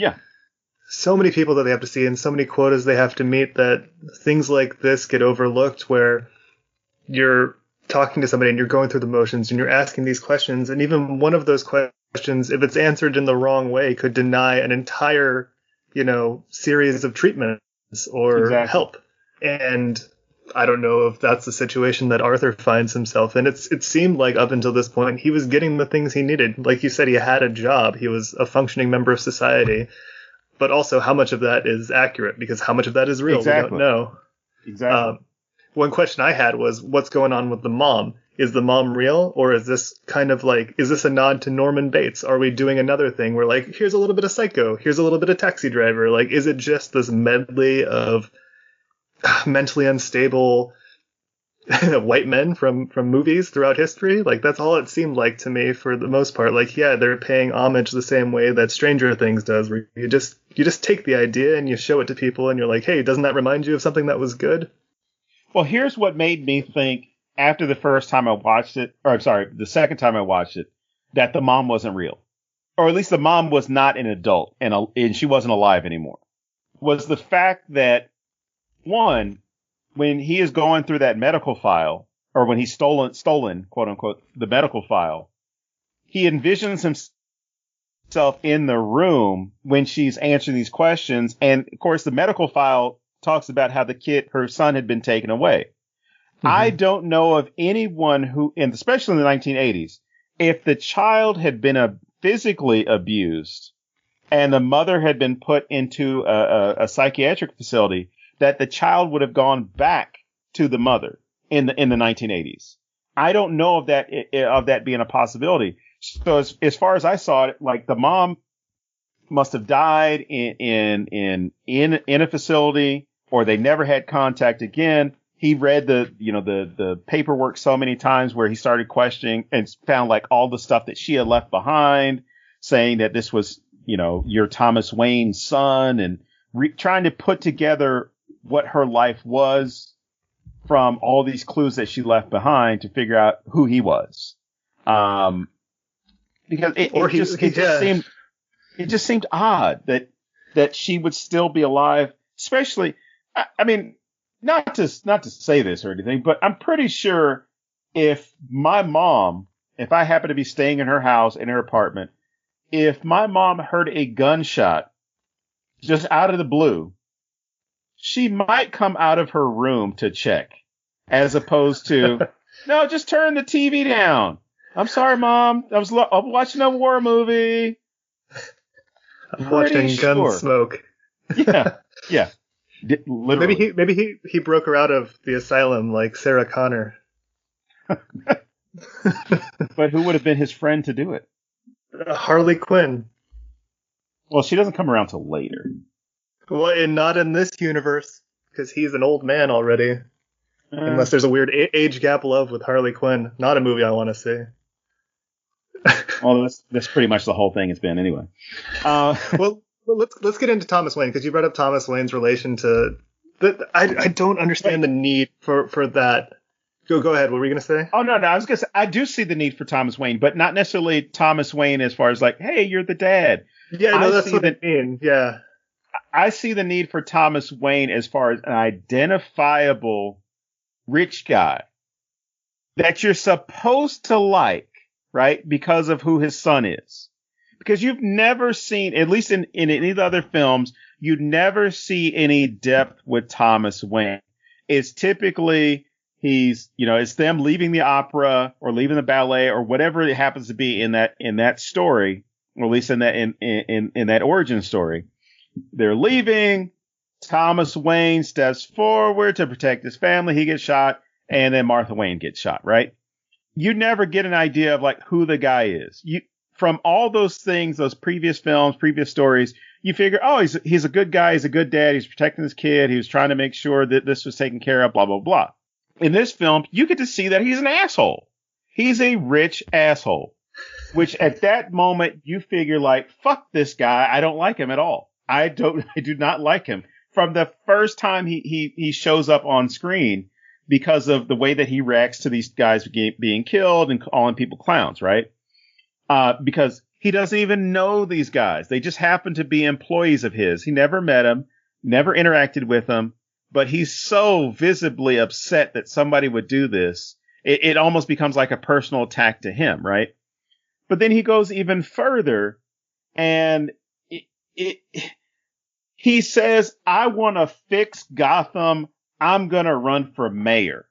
S3: people that they have to see and so many quotas they have to meet that things like this get overlooked, where you're talking to somebody and you're going through the motions and you're asking these questions, and even one of those questions, if it's answered in the wrong way, could deny an entire series of treatments or help. And I don't know if that's the situation that Arthur finds himself in. It seemed like up until this point, he was getting the things he needed. Like you said, he had a job. He was a functioning member of society. But also, how much of that is accurate? Because how much of that is real?
S2: Exactly.
S3: We don't know.
S2: Exactly.
S3: One question I had was, what's going on with the mom? Is the mom real? Or is this kind of like, is this a nod to Norman Bates? Are we doing another thing where, like, here's a little bit of Psycho, here's a little bit of Taxi Driver? Like, is it just this medley of mentally unstable white men from movies throughout history? Like, that's all it seemed like to me for the most part. Like, yeah, they're paying homage the same way that Stranger Things does, where you just take the idea and you show it to people and you're like, hey, doesn't that remind you of something that was good?
S2: Well, here's what made me think after the first time I watched it, or I'm sorry, the second time I watched it, that the mom wasn't real. Or at least the mom was not an adult and she wasn't alive anymore. Was the fact that, one, when he is going through that medical file, or when he's stolen, quote unquote, the medical file, he envisions himself in the room when she's answering these questions. And of course, the medical file talks about how her son had been taken away. Mm-hmm. I don't know of anyone who, and especially in the 1980s, if the child had been physically abused and the mother had been put into a psychiatric facility, that the child would have gone back to the mother in the 1980s. I don't know of that being a possibility. So as far as I saw it, like, the mom must have died in a facility, or they never had contact again. He read the paperwork so many times where he started questioning and found like all the stuff that she had left behind, saying that this was, your Thomas Wayne's son, and trying to put together what her life was from all these clues that she left behind to figure out who he was. Because it just seemed odd that she would still be alive, especially, I mean, not to say this or anything, but I'm pretty sure if I happened to be staying in her house, in her apartment, if my mom heard a gunshot just out of the blue, she might come out of her room to check, as opposed to, no, just turn the TV down. I'm sorry, Mom. I'm watching a war movie.
S3: I'm watching Gunsmoke.
S2: Yeah. Literally.
S3: Maybe he broke her out of the asylum like Sarah Connor.
S2: But who would have been his friend to do it?
S3: Harley Quinn.
S2: Well, she doesn't come around till later.
S3: Well, and not in this universe, because he's an old man already. Unless there's a weird age gap love with Harley Quinn. Not a movie I want to see.
S2: Well, that's pretty much the whole thing has been anyway.
S3: Well, let's get into Thomas Wayne, because you brought up Thomas Wayne's relation to. I don't understand the need for that. Go ahead. What were you gonna say?
S2: Oh no, I was gonna say I do see the need for Thomas Wayne, but not necessarily Thomas Wayne as far as like, hey, you're the dad.
S3: Yeah, no, that's what I mean. Yeah,
S2: I see the need for Thomas Wayne as far as an identifiable rich guy that you're supposed to like, right? Because of who his son is. Because you've never seen, at least in any of the other films, you never see any depth with Thomas Wayne. It's typically it's them leaving the opera or leaving the ballet or whatever it happens to be in that story, or at least in that origin story. They're leaving. Thomas Wayne steps forward to protect his family. He gets shot, and then Martha Wayne gets shot, right? You never get an idea of like who the guy is. From all those things, those previous films, previous stories, you figure, oh, he's a good guy. He's a good dad. He's protecting his kid. He was trying to make sure that this was taken care of, blah, blah, blah. In this film, you get to see that he's an asshole. He's a rich asshole, which at that moment you figure like, fuck this guy. I don't like him at all. I do not like him from the first time he shows up on screen, because of the way that he reacts to these guys being killed and calling people clowns, right? Because he doesn't even know these guys. They just happen to be employees of his. He never met them, never interacted with them, but he's so visibly upset that somebody would do this. It almost becomes like a personal attack to him, right? But then he goes even further, and he says, I want to fix Gotham. I'm going to run for mayor.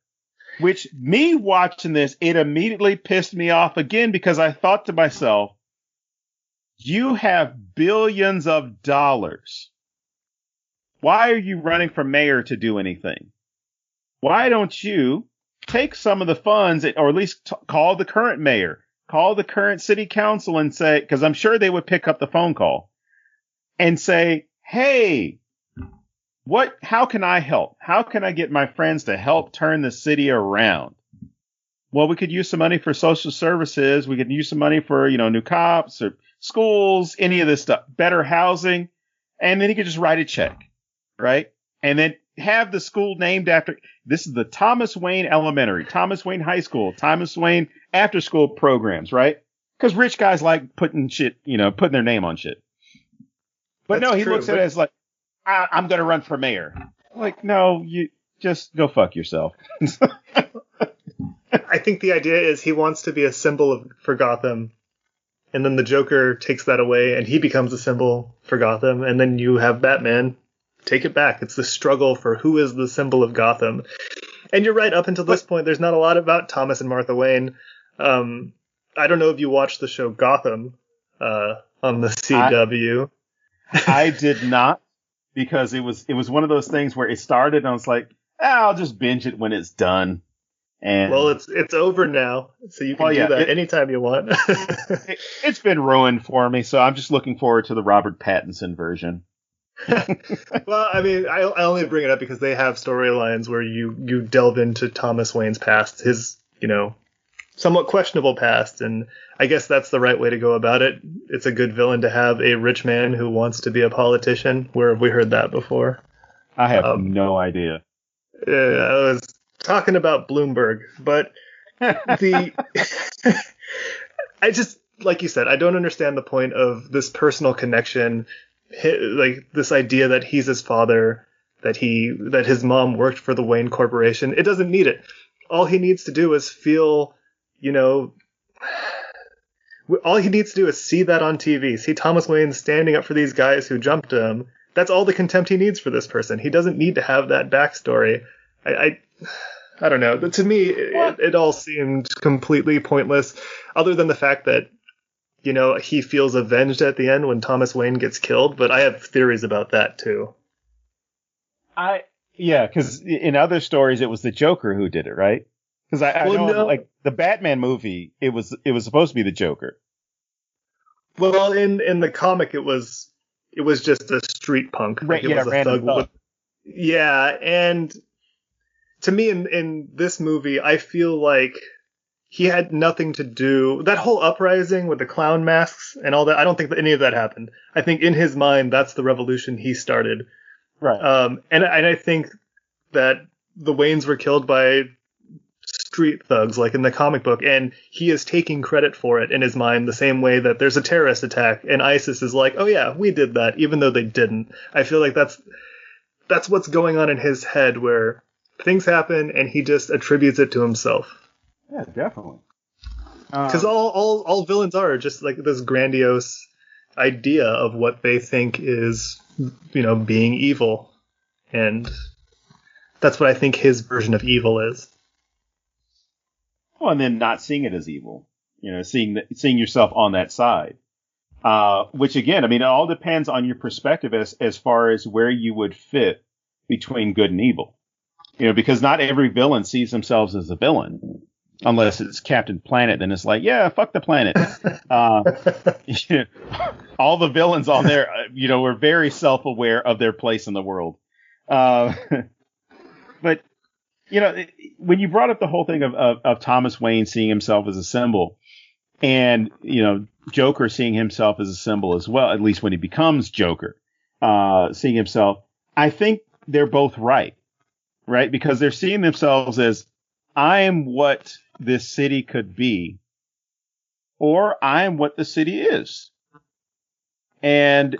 S2: Which, me watching this, it immediately pissed me off again, because I thought to myself, you have billions of dollars. Why are you running for mayor to do anything? Why don't you take some of the funds, or at least call the current mayor, call the current city council and say, because I'm sure they would pick up the phone call and say, hey, how can I help? How can I get my friends to help turn the city around? Well, we could use some money for social services. We could use some money for, new cops or schools, any of this stuff, better housing. And then he could just write a check, right? And then have the school named after, this is the Thomas Wayne Elementary, Thomas Wayne High School, Thomas Wayne after school programs, right? Because rich guys like putting their name on shit. But no, he looks at it as like, I'm going to run for mayor. Like, no, you just go fuck yourself.
S3: I think the idea is he wants to be a symbol for Gotham, and then the Joker takes that away and he becomes a symbol for Gotham, and then you have Batman take it back. It's the struggle for who is the symbol of Gotham. And you're right, up until this point, there's not a lot about Thomas and Martha Wayne. I don't know if you watched the show Gotham on the CW.
S2: I did not. Because it was one of those things where it started and I was like, I'll just binge it when it's done. And
S3: well, it's over now, so you can do that anytime you want.
S2: It's been ruined for me, so I'm just looking forward to the Robert Pattinson version.
S3: Well, I mean, I only bring it up because they have storylines where you delve into Thomas Wayne's past, his, somewhat questionable past, and I guess that's the right way to go about it. It's a good villain to have a rich man who wants to be a politician. Where have we heard that before?
S2: I have no idea.
S3: I was talking about Bloomberg, but I just, like you said, I don't understand the point of this personal connection, like this idea that he's his father, that his mom worked for the Wayne Corporation. It doesn't need it. All he needs to do is feel, all he needs to do is see that on TV, see Thomas Wayne standing up for these guys who jumped him. That's all the contempt he needs for this person. He doesn't need to have that backstory. I don't know. To me, it all seemed completely pointless, other than the fact that, he feels avenged at the end when Thomas Wayne gets killed. But I have theories about that, too.
S2: Because in other stories, it was the Joker who did it, right? Because like the Batman movie, it was supposed to be the Joker.
S3: Well, in the comic, it was just a street punk. Like, it was a thug. Yeah, and to me, in this movie, I feel like he had nothing to do. That whole uprising with the clown masks and all that, I don't think that any of that happened. I think in his mind, that's the revolution he started.
S2: Right.
S3: And I think that the Waynes were killed by street thugs, like in the comic book, and he is taking credit for it in his mind the same way that there's a terrorist attack, and ISIS is like, oh yeah, we did that, even though they didn't. I feel like that's what's going on in his head, where things happen and he just attributes it to himself.
S2: Yeah, definitely.
S3: Because all villains are just like this grandiose idea of what they think is, being evil. And that's what I think his version of evil is.
S2: Well, and then not seeing it as evil, seeing yourself on that side. Which again, I mean, it all depends on your perspective as far as where you would fit between good and evil. Because not every villain sees themselves as a villain. Unless it's Captain Planet, then it's like, yeah, fuck the planet. All the villains on there, were very self-aware of their place in the world. But, when you brought up the whole thing of Thomas Wayne seeing himself as a symbol, and, Joker seeing himself as a symbol as well, at least when he becomes Joker, seeing himself, I think they're both right? Because they're seeing themselves as, I am what this city could be, or I am what the city is. And,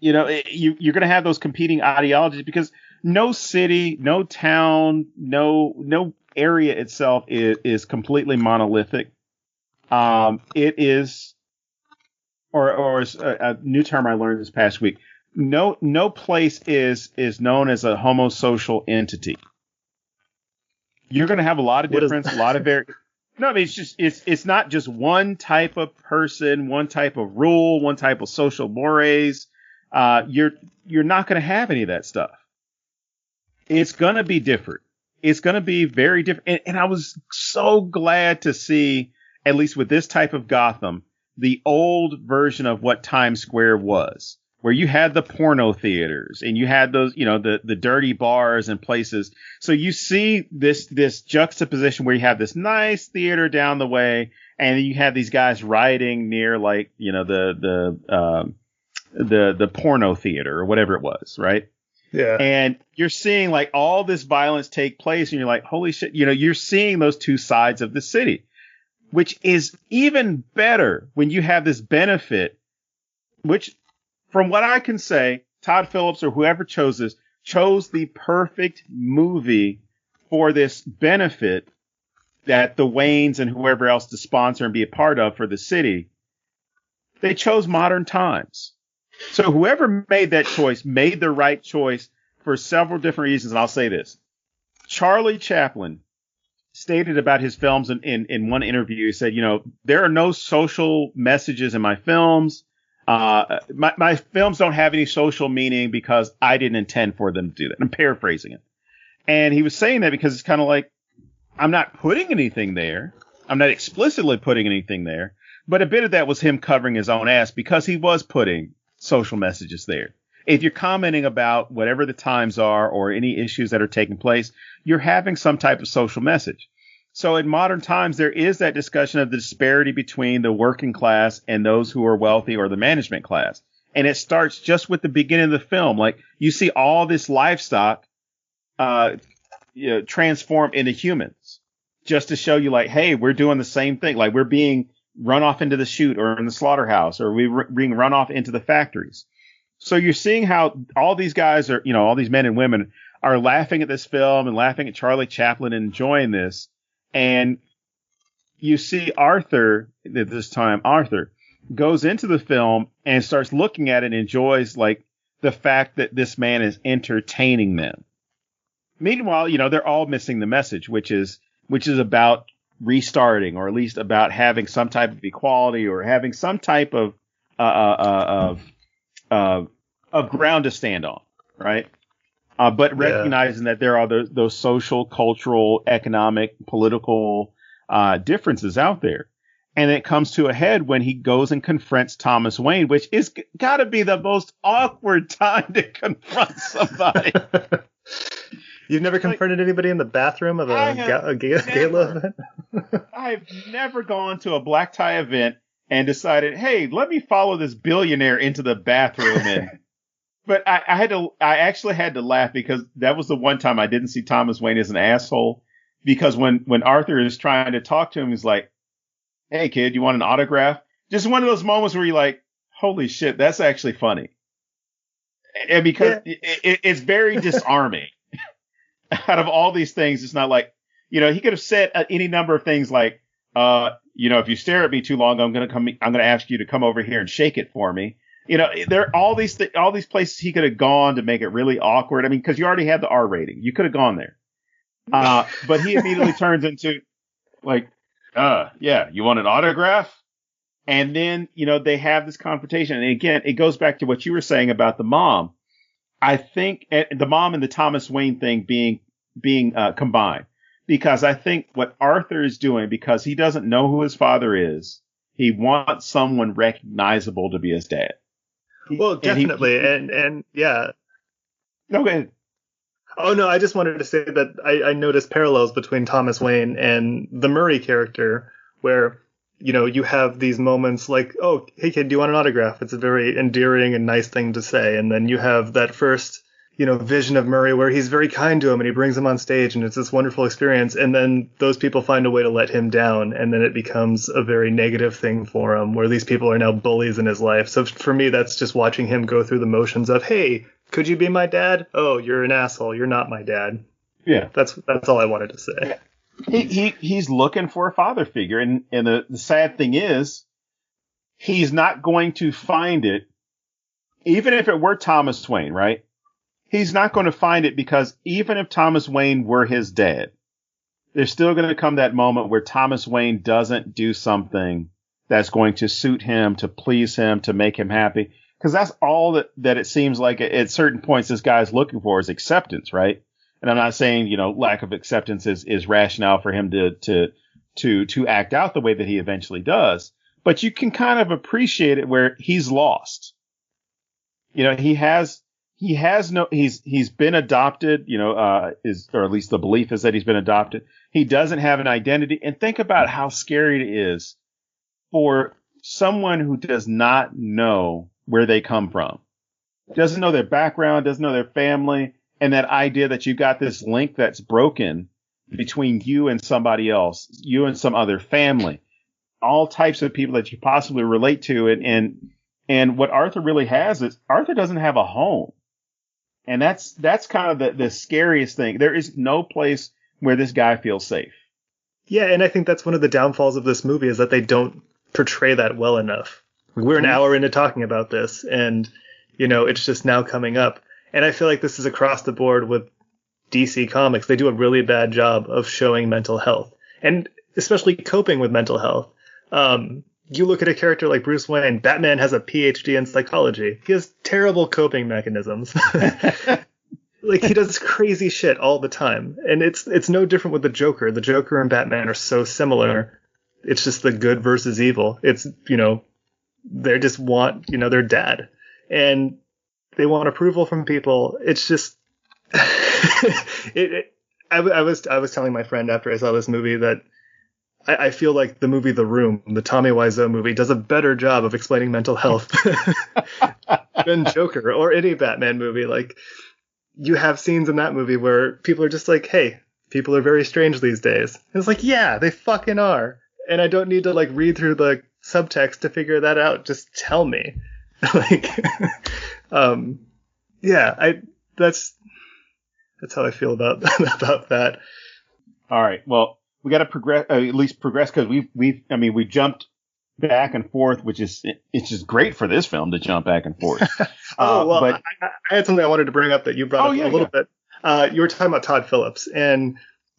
S2: you're going to have those competing ideologies because no city, no town, no area itself is completely monolithic. It is, or a new term I learned this past week, no place is known as a homosocial entity. You're going to have a lot of difference, a lot of No, I mean, it's not just one type of person, one type of rule, one type of social mores. You're not going to have any of that stuff. It's going to be different. It's going to be very different. And I was so glad to see, at least with this type of Gotham, the old version of what Times Square was, where you had the porno theaters and you had those, the dirty bars and places. So you see this juxtaposition where you have this nice theater down the way, and you have these guys rioting near, like, the porno theater or whatever it was, right?
S3: Yeah.
S2: And you're seeing like all this violence take place, and you're like, holy shit, you're seeing those two sides of the city, which is even better when you have this benefit, which, from what I can say, Todd Phillips or whoever chose this chose the perfect movie for this benefit that the Waynes and whoever else to sponsor and be a part of for the city. They chose modern times. So whoever made that choice made the right choice for several different reasons. And I'll say this. Charlie Chaplin stated about his films in one interview. He said, there are no social messages in my films. My films don't have any social meaning because I didn't intend for them to do that. I'm paraphrasing it. And he was saying that because it's kind of like, I'm not putting anything there. I'm not explicitly putting anything there. But a bit of that was him covering his own ass because he was putting social messages there. If you're commenting about whatever the times are or any issues that are taking place, you're having some type of social message. So in modern times, there is that discussion of the disparity between the working class and those who are wealthy or the management class. And it starts just with the beginning of the film. Like you see all this livestock transform into humans just to show you like, hey, we're doing the same thing. Like we're being run off into the chute or in the slaughterhouse or we're being run off into the factories. So you're seeing how all these guys are, all these men and women are laughing at this film and laughing at Charlie Chaplin and enjoying this. And you see Arthur goes into the film and starts looking at it and enjoys like the fact that this man is entertaining them. Meanwhile, they're all missing the message, which is about restarting, or at least about having some type of equality or having some type of ground to stand on, right? But recognizing that there are those social, cultural, economic, political differences out there. And it comes to a head when he goes and confronts Thomas Wayne, which is got to be the most awkward time to confront somebody.
S3: You've never confronted anybody in the bathroom of a gala event?
S2: I've never gone to a black tie event and decided, hey, let me follow this billionaire into the bathroom. But I actually had to laugh because that was the one time I didn't see Thomas Wayne as an asshole. Because when Arthur is trying to talk to him, he's like, hey, kid, you want an autograph? Just one of those moments where you're like, holy shit, that's actually funny. And because it's very disarming. Out of all these things, it's not like, he could have said any number of things like, if you stare at me too long, I'm going to ask you to come over here and shake it for me. There are all these places he could have gone to make it really awkward. I mean, because you already had the R rating. You could have gone there. But he immediately turns into like, you want an autograph? And then, they have this confrontation. And again, it goes back to what you were saying about the mom. I think the mom and the Thomas Wayne thing being combined, because I think what Arthur is doing, because he doesn't know who his father is, he wants someone recognizable to be his dad.
S3: Well, definitely. And yeah.
S2: No, go ahead.
S3: Oh, no, I just wanted to say that I noticed parallels between Thomas Wayne and the Murray character where, you have these moments like, oh, hey, kid, do you want an autograph? It's a very endearing and nice thing to say. And then you have that first, vision of Murray where he's very kind to him and he brings him on stage and it's this wonderful experience. And then those people find a way to let him down. And then it becomes a very negative thing for him where these people are now bullies in his life. So for me, that's just watching him go through the motions of, hey, could you be my dad? Oh, you're an asshole. You're not my dad.
S2: Yeah.
S3: That's all I wanted to say.
S2: He's looking for a father figure. And the sad thing is he's not going to find it. Even if it were Thomas Wayne, right? He's not going to find it because even if Thomas Wayne were his dad, there's still going to come that moment where Thomas Wayne doesn't do something that's going to suit him, to please him, to make him happy. Because that's all that it seems like at certain points this guy's looking for is acceptance, right? And I'm not saying, lack of acceptance is rationale for him to act out the way that he eventually does. But you can kind of appreciate it where he's lost. He's been adopted, or at least the belief is that he's been adopted. He doesn't have an identity. And think about how scary it is for someone who does not know where they come from, doesn't know their background, doesn't know their family. And that idea that you've got this link that's broken between you and somebody else, you and some other family, all types of people that you possibly relate to. And what Arthur really has is Arthur doesn't have a home. And that's kind of the scariest thing. There is no place where this guy feels safe.
S3: Yeah, and I think that's one of the downfalls of this movie is that they don't portray that well enough. We're an hour into talking about this, and, it's just now coming up. And I feel like this is across the board with DC Comics. They do a really bad job of showing mental health, and especially coping with mental health. You look at a character like Bruce Wayne, Batman has a PhD in psychology. He has terrible coping mechanisms. Like, he does crazy shit all the time. And it's no different with the Joker. The Joker and Batman are so similar. It's just the good versus evil. It's, they just want, their dad. And they want approval from people. It's just, I was telling my friend after I saw this movie that I feel like the movie The Room, the Tommy Wiseau movie, does a better job of explaining mental health than Joker or any Batman movie. Like, you have scenes in that movie where people are just like, hey, people are very strange these days. And it's like, yeah, they fucking are. And I don't need to like read through the subtext to figure that out. Just tell me. Like, that's how I feel about that.
S2: All right. Well, we got to progress, at least progress, because we jumped back and forth, it's just great for this film to jump back and forth.
S3: But I had something I wanted to bring up that you brought up a little bit. You were talking about Todd Phillips, and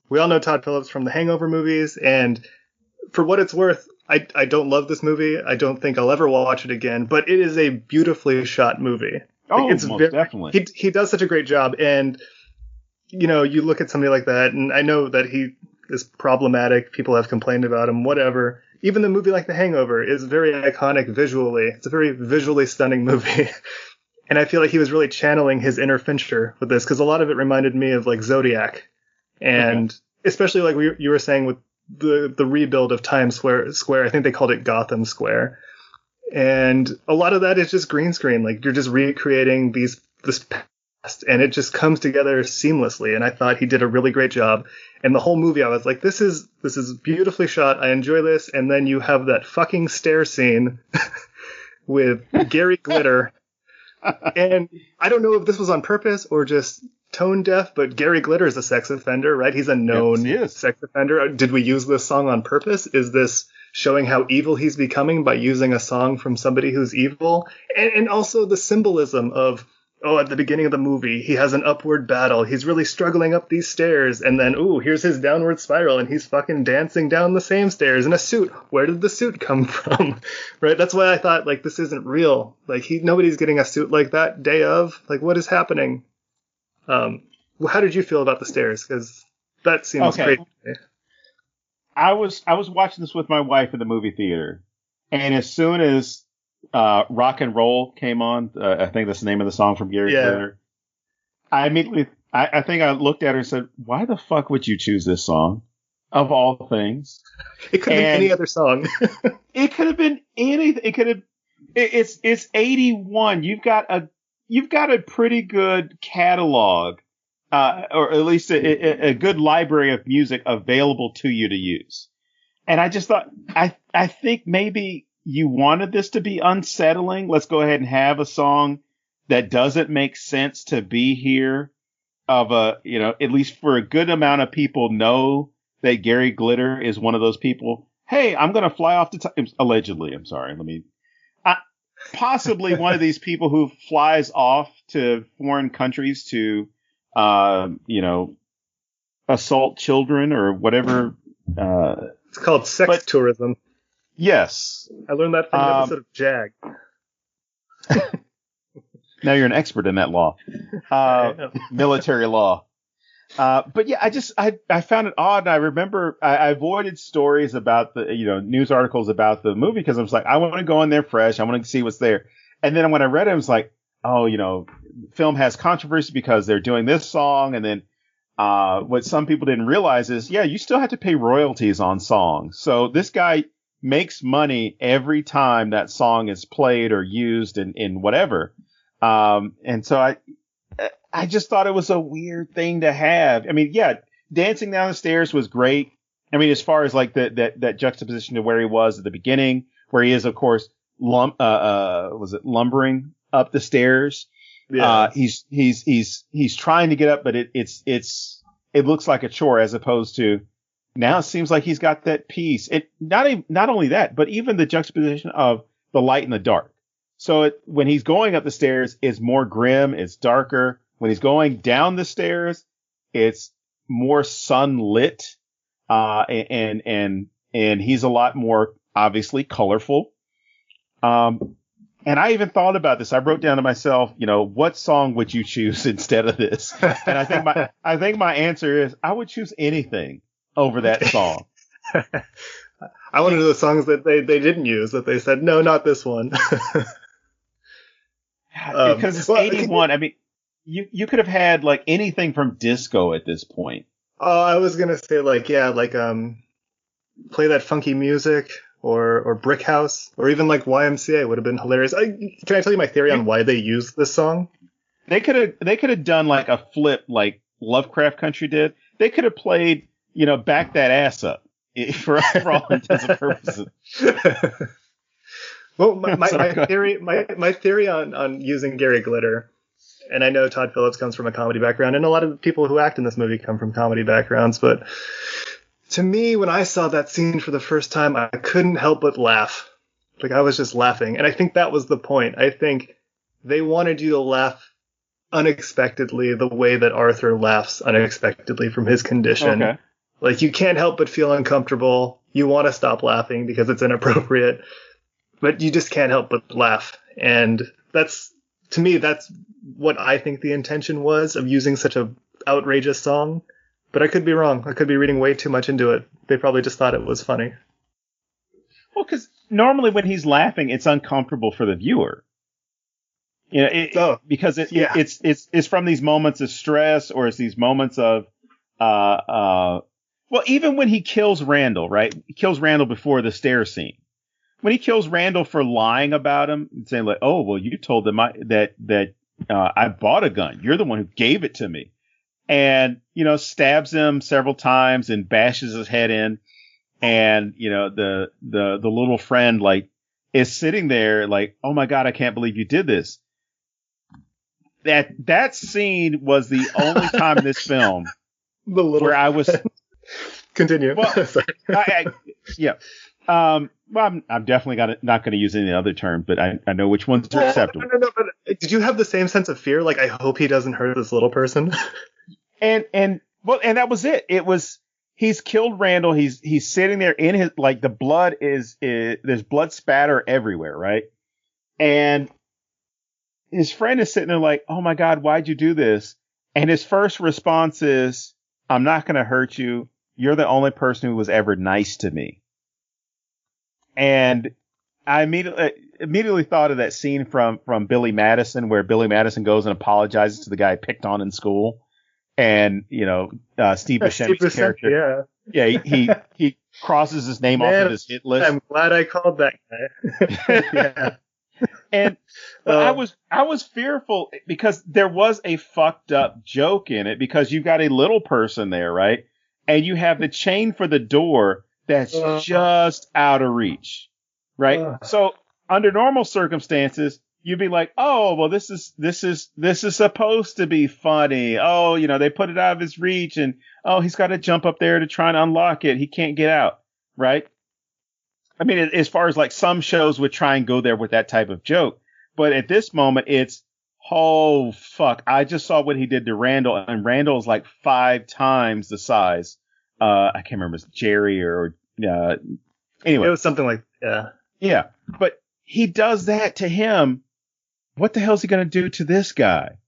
S3: we all know Todd Phillips from the Hangover movies. And for what it's worth, I don't love this movie. I don't think I'll ever watch it again, but it is a beautifully shot movie.
S2: Oh, it's most definitely.
S3: He does such a great job. And, you look at somebody like that, and I know that he is problematic. People have complained about him, whatever. Even the movie like The Hangover is very iconic visually. It's a very visually stunning movie. And I feel like he was really channeling his inner Fincher with this, because a lot of it reminded me of like Zodiac. And especially like you were saying with the rebuild of Times Square, I think they called it Gotham Square. And a lot of that is just green screen. Like, you're just recreating this past, and it just comes together seamlessly. And I thought he did a really great job. And the whole movie, I was like, this is beautifully shot. I enjoy this. And then you have that fucking stair scene with Gary Glitter. And I don't know if this was on purpose or just tone deaf, but Gary Glitter is a sex offender, right? He's a known sex offender. Did we use this song on purpose? Is this showing how evil he's becoming by using a song from somebody who's evil? And also the symbolism of, at the beginning of the movie, he has an upward battle. He's really struggling up these stairs. And then, here's his downward spiral. And he's fucking dancing down the same stairs in a suit. Where did the suit come from? Right? That's why I thought, like, this isn't real. Like, nobody's getting a suit like that day of. Like, what is happening? How did you feel about the stairs? Because that seems crazy.
S2: I was watching this with my wife in the movie theater. And as soon as Rock and Roll came on, I think that's the name of the song from Gary Glitter, I immediately, I think I looked at her and said, why the fuck would you choose this song of all things?
S3: It could have been any other song.
S2: It could have been anything. It could have, it's 81. You've got a pretty good catalog, or at least a good library of music available to you to use. And I just thought, I think maybe you wanted this to be unsettling. Let's go ahead and have a song that doesn't make sense to be here, at least for a good amount of people know that Gary Glitter is one of those people. Hey, I'm going to fly off to allegedly. I'm sorry. Possibly one of these people who flies off to foreign countries to, assault children or whatever.
S3: It's called sex tourism.
S2: Yes.
S3: I learned that from an episode of Jag.
S2: Now you're an expert in that law. Military law. But yeah, I found it odd. And I remember I avoided stories about the, news articles about the movie because I was like, I want to go in there fresh. I want to see what's there. And then when I read it, I was like, film has controversy because they're doing this song. And then what some people didn't realize is, you still have to pay royalties on songs. So this guy makes money every time that song is played or used in whatever. And so I just thought it was a weird thing to have. I mean, dancing down the stairs was great. I mean, as far as like that juxtaposition to where he was at the beginning, where he is, of course, lumbering up the stairs. Yeah. He's trying to get up, but it looks like a chore as opposed to now it seems like he's got that peace. It not only that, but even the juxtaposition of the light and the dark. So when he's going up the stairs, it's more grim, it's darker. When he's going down the stairs, it's more sunlit, and he's a lot more obviously colorful. And And I even thought about this. I wrote down to myself, what song would you choose instead of this? And I think my answer is I would choose anything over that song.
S3: I want to know the songs that they didn't use, that they said, no, not this one.
S2: Because it's 81. I mean, you could have had like anything from disco at this point.
S3: Oh, I was going to say play that funky music or Brick House or even like YMCA would have been hilarious. Can I tell you my theory on why they used this song?
S2: They could have done like a flip like Lovecraft Country did. They could have played, Back That Ass Up for all intents and purposes.
S3: Well, my theory on using Gary Glitter, and I know Todd Phillips comes from a comedy background, and a lot of the people who act in this movie come from comedy backgrounds, but to me, when I saw that scene for the first time, I couldn't help but laugh. Like, I was just laughing, and I think that was the point. I think they wanted you to laugh unexpectedly the way that Arthur laughs unexpectedly from his condition. Okay. Like, you can't help but feel uncomfortable. You want to stop laughing because it's inappropriate, but you just can't help but laugh. And to me, that's what I think the intention was of using such a outrageous song. But I could be wrong. I could be reading way too much into it. They probably just thought it was funny.
S2: Well, because normally when he's laughing, it's uncomfortable for the viewer. Because it's from these moments of stress, or it's these moments of well, even when he kills Randall, right? He kills Randall before the stair scene. When he kills Randall for lying about him and saying like, "Oh, well, you told them that I bought a gun. You're the one who gave it to me," and stabs him several times and bashes his head in, and the little friend like is sitting there like, "Oh my God, I can't believe you did this." That scene was the only time in this film where I was.
S3: Continue.
S2: Well, yeah. Well, I'm definitely not going to use any other term, but I know which ones are acceptable.
S3: No, but did you have the same sense of fear? Like, I hope he doesn't hurt this little person.
S2: And that was it. It was, he's killed Randall. He's sitting there in his, like, the blood there's blood spatter everywhere, right? And his friend is sitting there like, "Oh my God, why'd you do this?" And his first response is, "I'm not going to hurt you. You're the only person who was ever nice to me." And I immediately thought of that scene from Billy Madison, where Billy Madison goes and apologizes to the guy picked on in school. And, Steve Buscemi's character. Yeah, he crosses his name off of his hit list.
S3: I'm glad I called that guy.
S2: Yeah. And I was fearful because there was a fucked up joke in it, because you've got a little person there, right? And you have the chain for the door that's just out of reach, right? So under normal circumstances, you'd be like, "Oh, well, this is supposed to be funny. Oh, they put it out of his reach, and he's got to jump up there to try and unlock it. He can't get out," right? I mean, as far as like some shows would try and go there with that type of joke, but at this moment, it's, oh fuck! I just saw what he did to Randall, and Randall is like 5 times the size. I can't remember if it's Jerry or anyway.
S3: It was something like
S2: yeah. But he does that to him. What the hell is he going to do to this guy?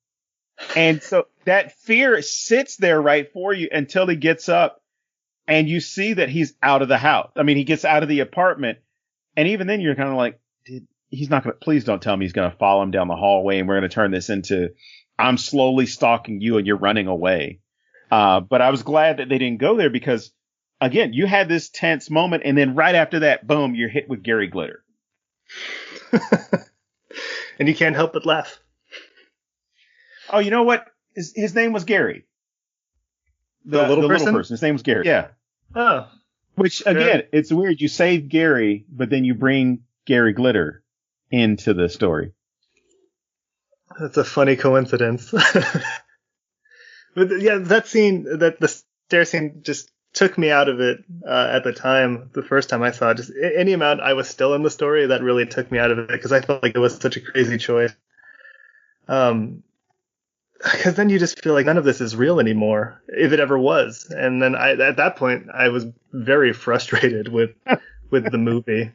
S2: And so that fear sits there right for you until he gets up and you see that he's out of the house. I mean, he gets out of the apartment, and even then you're kind of like, he's not going to, please don't tell me he's going to follow him down the hallway and we're going to turn this into, I'm slowly stalking you and you're running away. But I was glad that they didn't go there, because again, you had this tense moment, and then right after that, boom, you're hit with Gary Glitter.
S3: And you can't help but laugh.
S2: Oh, you know what? His name was Gary. The little person? His name was Gary. Yeah.
S3: Oh.
S2: Which, again, it's weird. You save Gary, but then you bring Gary Glitter into the story.
S3: That's a funny coincidence. But yeah, that scene, the stair scene, just took me out of it at the time. The first time I saw it, just any amount I was still in the story, that really took me out of it, because I felt like it was such a crazy choice. Because then you just feel like none of this is real anymore, if it ever was. And then at that point, I was very frustrated with the movie.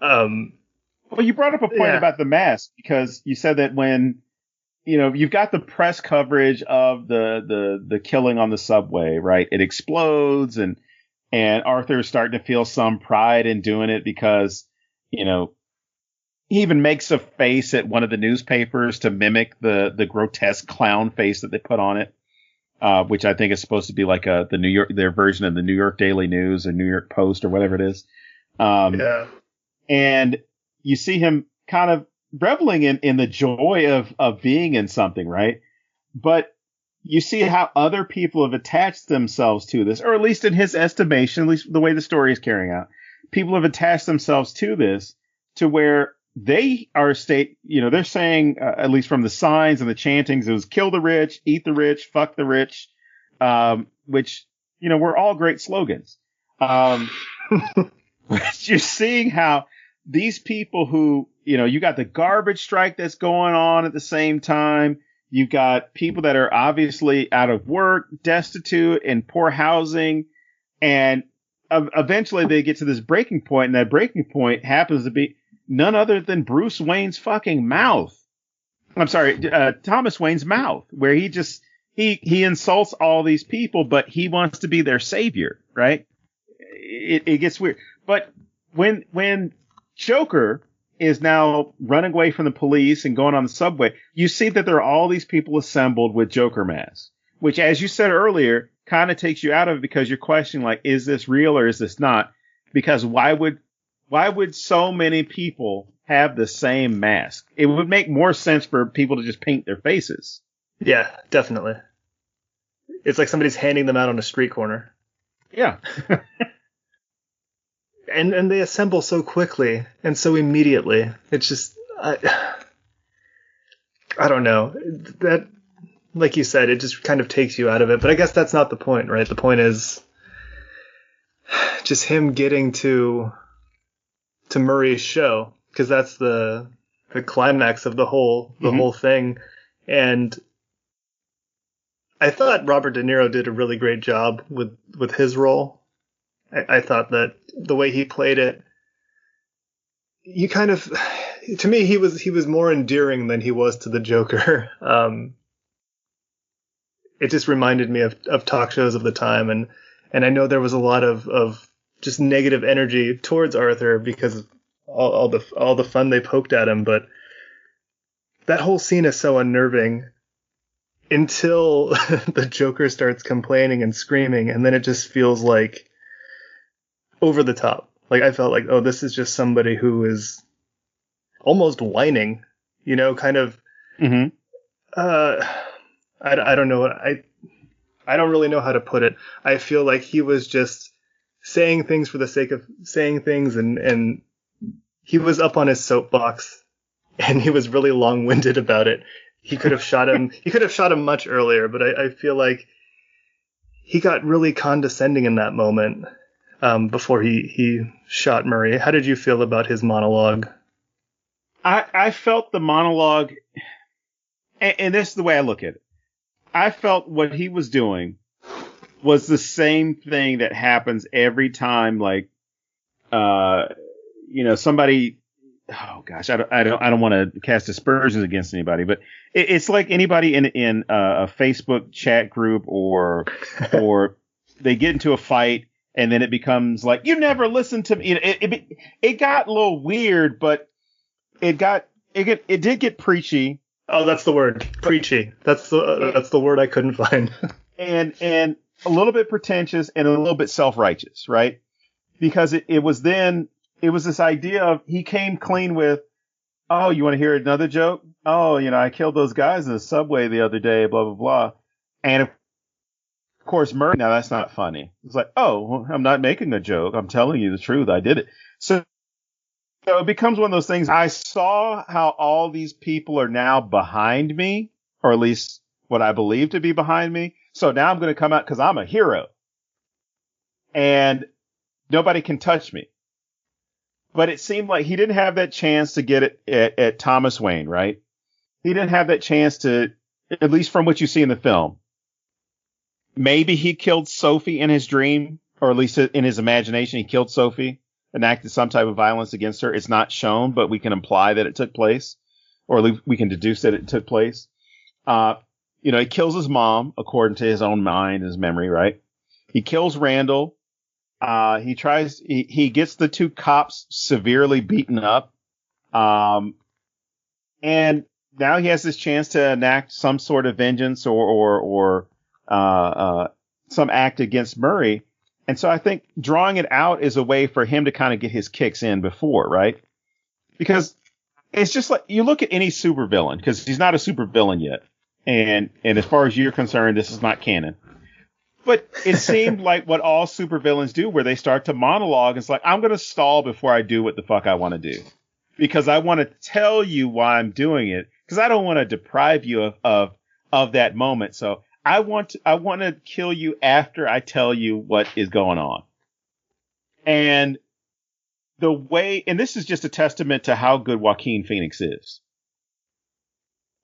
S2: Well, Well, you brought up a point about the mask, because you said that when, you've got the press coverage of the killing on the subway, right? It explodes, and Arthur's starting to feel some pride in doing it because, he even makes a face at one of the newspapers to mimic the grotesque clown face that they put on it, which I think is supposed to be like their version of the New York Daily News or New York Post or whatever it is. And you see him kind of reveling in the joy of being in something, right? But you see how other people have attached themselves to this, or at least in his estimation, at least the way the story is carrying out, people have attached themselves to this to where they are they're saying, at least from the signs and the chantings, it was kill the rich, eat the rich, fuck the rich, which, were all great slogans. You're seeing how these people who, you got the garbage strike that's going on at the same time. You've got people that are obviously out of work, destitute, in poor housing. And eventually they get to this breaking point, and that breaking point happens to be none other than Bruce Wayne's fucking mouth. I'm sorry, Thomas Wayne's mouth, where he insults all these people, but he wants to be their savior, right? It gets weird. But when Joker is now running away from the police and going on the subway, you see that there are all these people assembled with Joker masks, which, as you said earlier, kind of takes you out of it, because you're questioning, like, is this real or is this not? Because why would so many people have the same mask? It would make more sense for people to just paint their faces.
S3: Yeah, definitely. It's like somebody's handing them out on a street corner.
S2: Yeah.
S3: And they assemble so quickly and so immediately. It's just, I don't know. That, like you said, it just kind of takes you out of it. But I guess that's not the point, right? The point is just him getting to Murray's show, because that's the climax of the whole thing. And I thought Robert De Niro did a really great job with his role. I thought that the way he played it, you kind of, to me, he was more endearing than he was to the Joker. It just reminded me of talk shows of the time, and I know there was a lot of just negative energy towards Arthur because of all the fun they poked at him, but that whole scene is so unnerving until the Joker starts complaining and screaming, and then it just feels like over the top. Like, I felt like, oh, this is just somebody who is almost whining, kind of. Mm-hmm. I don't know. I don't really know how to put it. I feel like he was just saying things for the sake of saying things, and he was up on his soapbox, and he was really long-winded about it. He could have shot him. He could have shot him much earlier, but I feel like he got really condescending in that moment. Before he shot Murray. How did you feel about his monologue?
S2: I felt the monologue, and this is the way I look at it. I felt what he was doing was the same thing that happens every time, like, somebody. Oh gosh, I don't want to cast aspersions against anybody, but it's like anybody in a Facebook chat group or they get into a fight. And then it becomes like, you never listened to me. It got a little weird, but it did get preachy.
S3: Oh, that's the word, preachy. That's the word I couldn't find.
S2: and a little bit pretentious and a little bit self-righteous, right? Because it was this idea of, he came clean with, oh, you want to hear another joke? Oh, I killed those guys in the subway the other day, blah, blah, blah. And of course, Murray, now that's not funny. It's like, oh, I'm not making a joke. I'm telling you the truth. I did it. So it becomes one of those things. I saw how all these people are now behind me, or at least what I believe to be behind me. So now I'm going to come out because I'm a hero. And nobody can touch me. But it seemed like he didn't have that chance to get it at Thomas Wayne, right? He didn't have that chance to, at least from what you see in the film. Maybe he killed Sophie in his dream, or at least in his imagination, he killed Sophie. enacted some type of violence against her. It's not shown, but we can imply that it took place, or at least we can deduce that it took place. He kills his mom, according to his own mind, his memory, right? He kills Randall. He gets the 2 cops severely beaten up. And now he has this chance to enact some sort of vengeance or some act against Murray. And so I think drawing it out is a way for him to kind of get his kicks in before, right? Because it's just like you look at any supervillain, because he's not a supervillain yet. And as far as you're concerned, this is not canon. But it seemed like what all supervillains do, where they start to monologue. It's like, I'm going to stall before I do what the fuck I want to do, because I want to tell you why I'm doing it, because I don't want to deprive you of that moment. So I want to kill you after I tell you what is going on. And the way, and this is just a testament to how good Joaquin Phoenix is.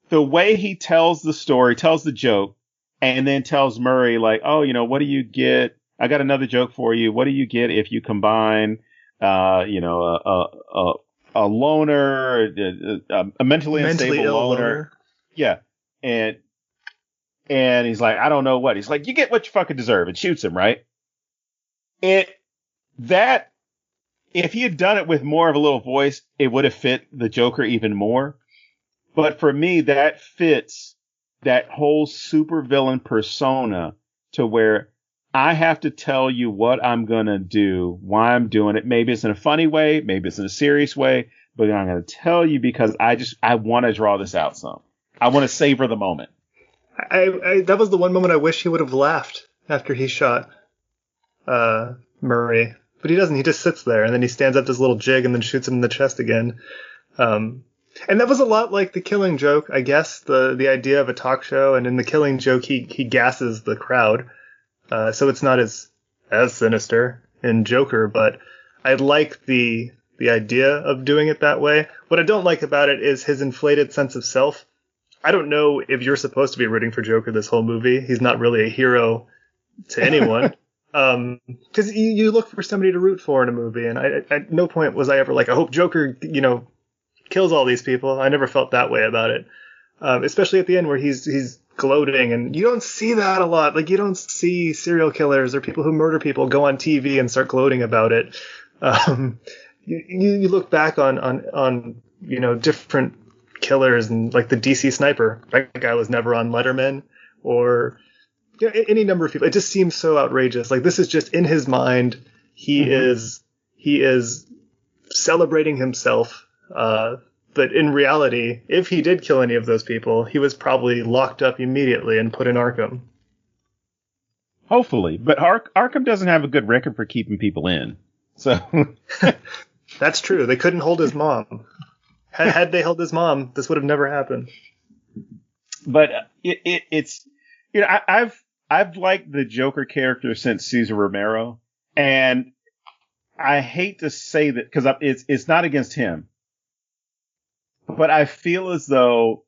S2: The way he tells the story, tells the joke, and then tells Murray, like, oh, what do you get? I got another joke for you. What do you get if you combine, a loner, a mentally unstable loner? Yeah. And he's like, I don't know what. He's like, you get what you fucking deserve, and shoots him, right? If he had done it with more of a little voice, it would have fit the Joker even more. But for me, that fits that whole supervillain persona, to where I have to tell you what I'm going to do, why I'm doing it. Maybe it's in a funny way, maybe it's in a serious way, but I'm going to tell you because I want to draw this out some. I want to savor the moment.
S3: That was the one moment I wish he would have laughed after he shot Murray. But he doesn't. He just sits there, and then he stands up this little jig and then shoots him in the chest again. And that was a lot like The Killing Joke, I guess, the idea of a talk show. And in The Killing Joke, he gasses the crowd. So it's not as sinister in Joker, but I like the idea of doing it that way. What I don't like about it is his inflated sense of self. I don't know if you're supposed to be rooting for Joker this whole movie. He's not really a hero to anyone. Because you look for somebody to root for in a movie, and I at no point was I ever like, I hope Joker, kills all these people. I never felt that way about it. Especially at the end where he's gloating, and you don't see that a lot. Like, you don't see serial killers or people who murder people go on TV and start gloating about it. You look back on different killers, and like the DC Sniper, that guy was never on Letterman, or any number of people. It just seems so outrageous. Like, this is just in his mind. He is celebrating himself. But in reality, if he did kill any of those people, he was probably locked up immediately and put in Arkham.
S2: Hopefully. But Arkham doesn't have a good record for keeping people in. So
S3: That's true. They couldn't hold his mom. Had they held his mom, this would have never happened.
S2: But it's I've liked the Joker character since Cesar Romero, and I hate to say that because it's not against him, but I feel as though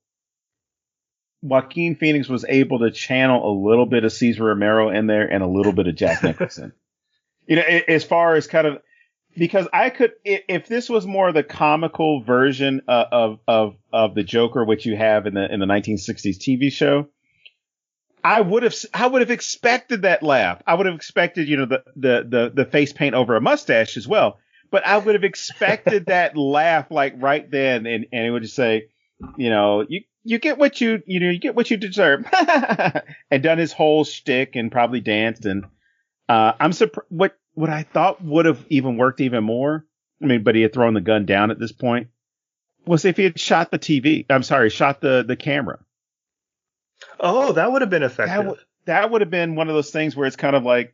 S2: Joaquin Phoenix was able to channel a little bit of Cesar Romero in there and a little bit of Jack Nicholson. As far as kind of, because I could, if this was more the comical version of the Joker, which you have in the 1960s TV show, I would have expected that laugh. I would have expected, the face paint over a mustache as well. But I would have expected that laugh like right then, and it would just say, you get what you get what you deserve, and done his whole shtick and probably danced. And I'm surprised. What I thought would have even worked even more, but he had thrown the gun down at this point, was if he had shot the TV. I'm sorry, shot the camera.
S3: Oh, that would have been effective.
S2: That would have been one of those things where it's kind of like,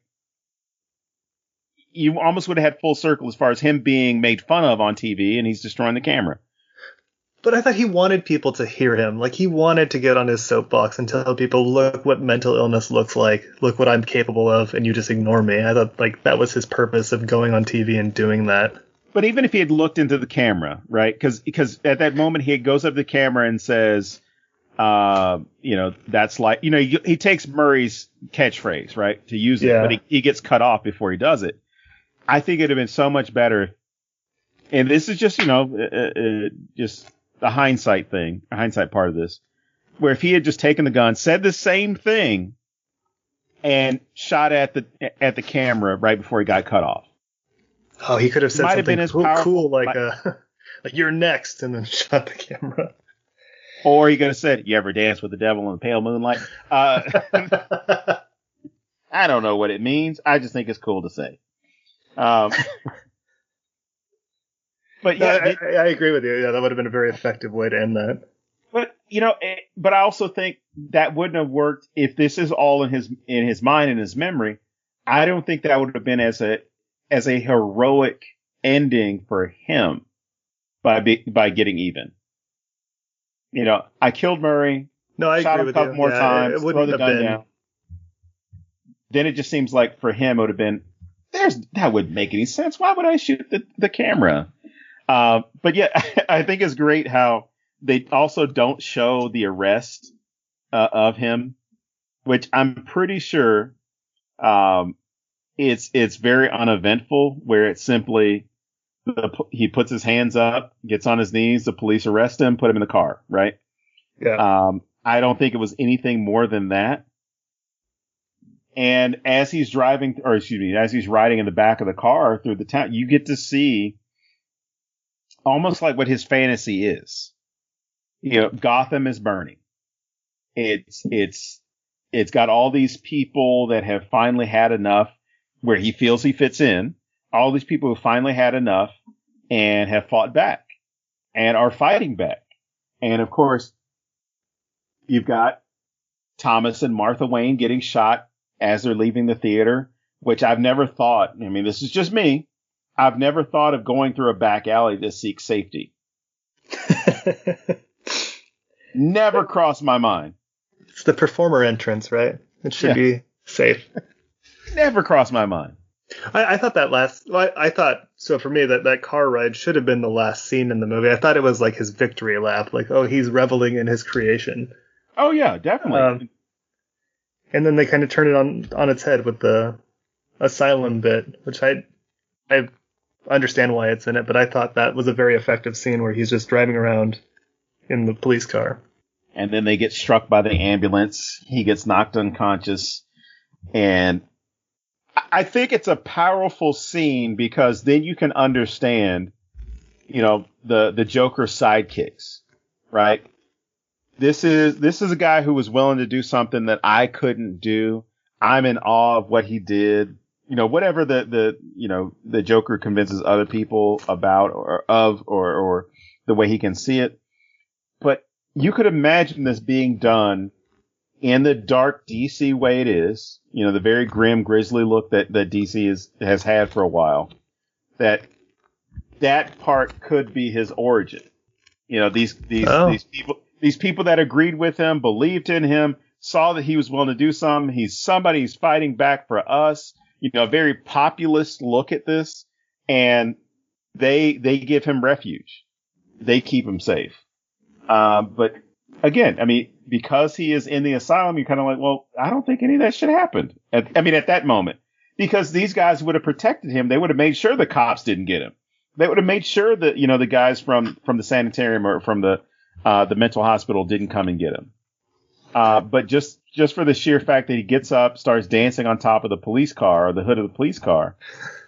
S2: you almost would have had full circle as far as him being made fun of on TV, and he's destroying the camera.
S3: But I thought he wanted people to hear him. Like, he wanted to get on his soapbox and tell people, look what mental illness looks like. Look what I'm capable of, and you just ignore me. I thought, like, that was his purpose of going on TV and doing that.
S2: But even if he had looked into the camera, right? Because at that moment, he goes up to the camera and says, that's like, he takes Murray's catchphrase, right, to use it, but he gets cut off before he does it. I think it'd have been so much better And this is just, just the hindsight thing, a hindsight part of this, where if he had just taken the gun, said the same thing, and shot at the camera right before he got cut off.
S3: Oh, he could have said something cool like "You're next," and then shot the camera.
S2: Or he could have said, "You ever dance with the devil in the pale moonlight?" I don't know what it means. I just think it's cool to say. But yeah,
S3: I agree with you. Yeah, that would have been a very effective way to end that.
S2: But but I also think that wouldn't have worked if this is all in his mind and his memory. I don't think that would have been as a heroic ending for him by getting even. I killed Murray.
S3: No, I
S2: shot
S3: agree
S2: him
S3: with
S2: a couple
S3: you.
S2: more times.
S3: It
S2: Throw the gun
S3: been...
S2: down. Then it just seems like for him it would have been that wouldn't make any sense. Why would I shoot the camera? But yeah, I think it's great how they also don't show the arrest of him, which I'm pretty sure it's very uneventful, where it's simply he puts his hands up, gets on his knees, the police arrest him, put him in the car, right?
S3: Yeah.
S2: I don't think it was anything more than that. And as he's riding in the back of the car through the town, you get to see almost like what his fantasy is. Gotham is burning. It's got all these people that have finally had enough, where he feels he fits in. All these people who finally had enough and have fought back and are fighting back. And of course, you've got Thomas and Martha Wayne getting shot as they're leaving the theater, which I've never thought. I mean, this is just me. I've never thought of going through a back alley to seek safety. Never crossed my mind.
S3: It's the performer entrance, right? It should be safe.
S2: Never crossed my mind.
S3: I thought so for me that car ride should have been the last scene in the movie. I thought it was like his victory lap, like, oh, he's reveling in his creation.
S2: Oh yeah, definitely.
S3: And then they kind of turn it on its head with the asylum bit, which I understand why it's in it, but I thought that was a very effective scene where he's just driving around in the police car.
S2: And then they get struck by the ambulance. He gets knocked unconscious. And I think it's a powerful scene because then you can understand, the Joker's sidekicks, right? This is a guy who was willing to do something that I couldn't do. I'm in awe of what he did. Whatever the Joker convinces other people about or the way he can see it. But you could imagine this being done in the dark DC way it is, the very grim, grisly look that DC has had for a while. That part could be his origin. These people that agreed with him, believed in him, saw that he was willing to do something. He's somebody who's fighting back for us. A very populist look at this, and they give him refuge. They keep him safe. But again, I mean, because he is in the asylum, you're kind of like, well, I don't think any of that should have happened. At that moment, because these guys would have protected him. They would have made sure the cops didn't get him. They would have made sure that, the guys from the sanitarium or from the mental hospital didn't come and get him. But just for the sheer fact that he gets up, starts dancing on top of the police car or the hood of the police car.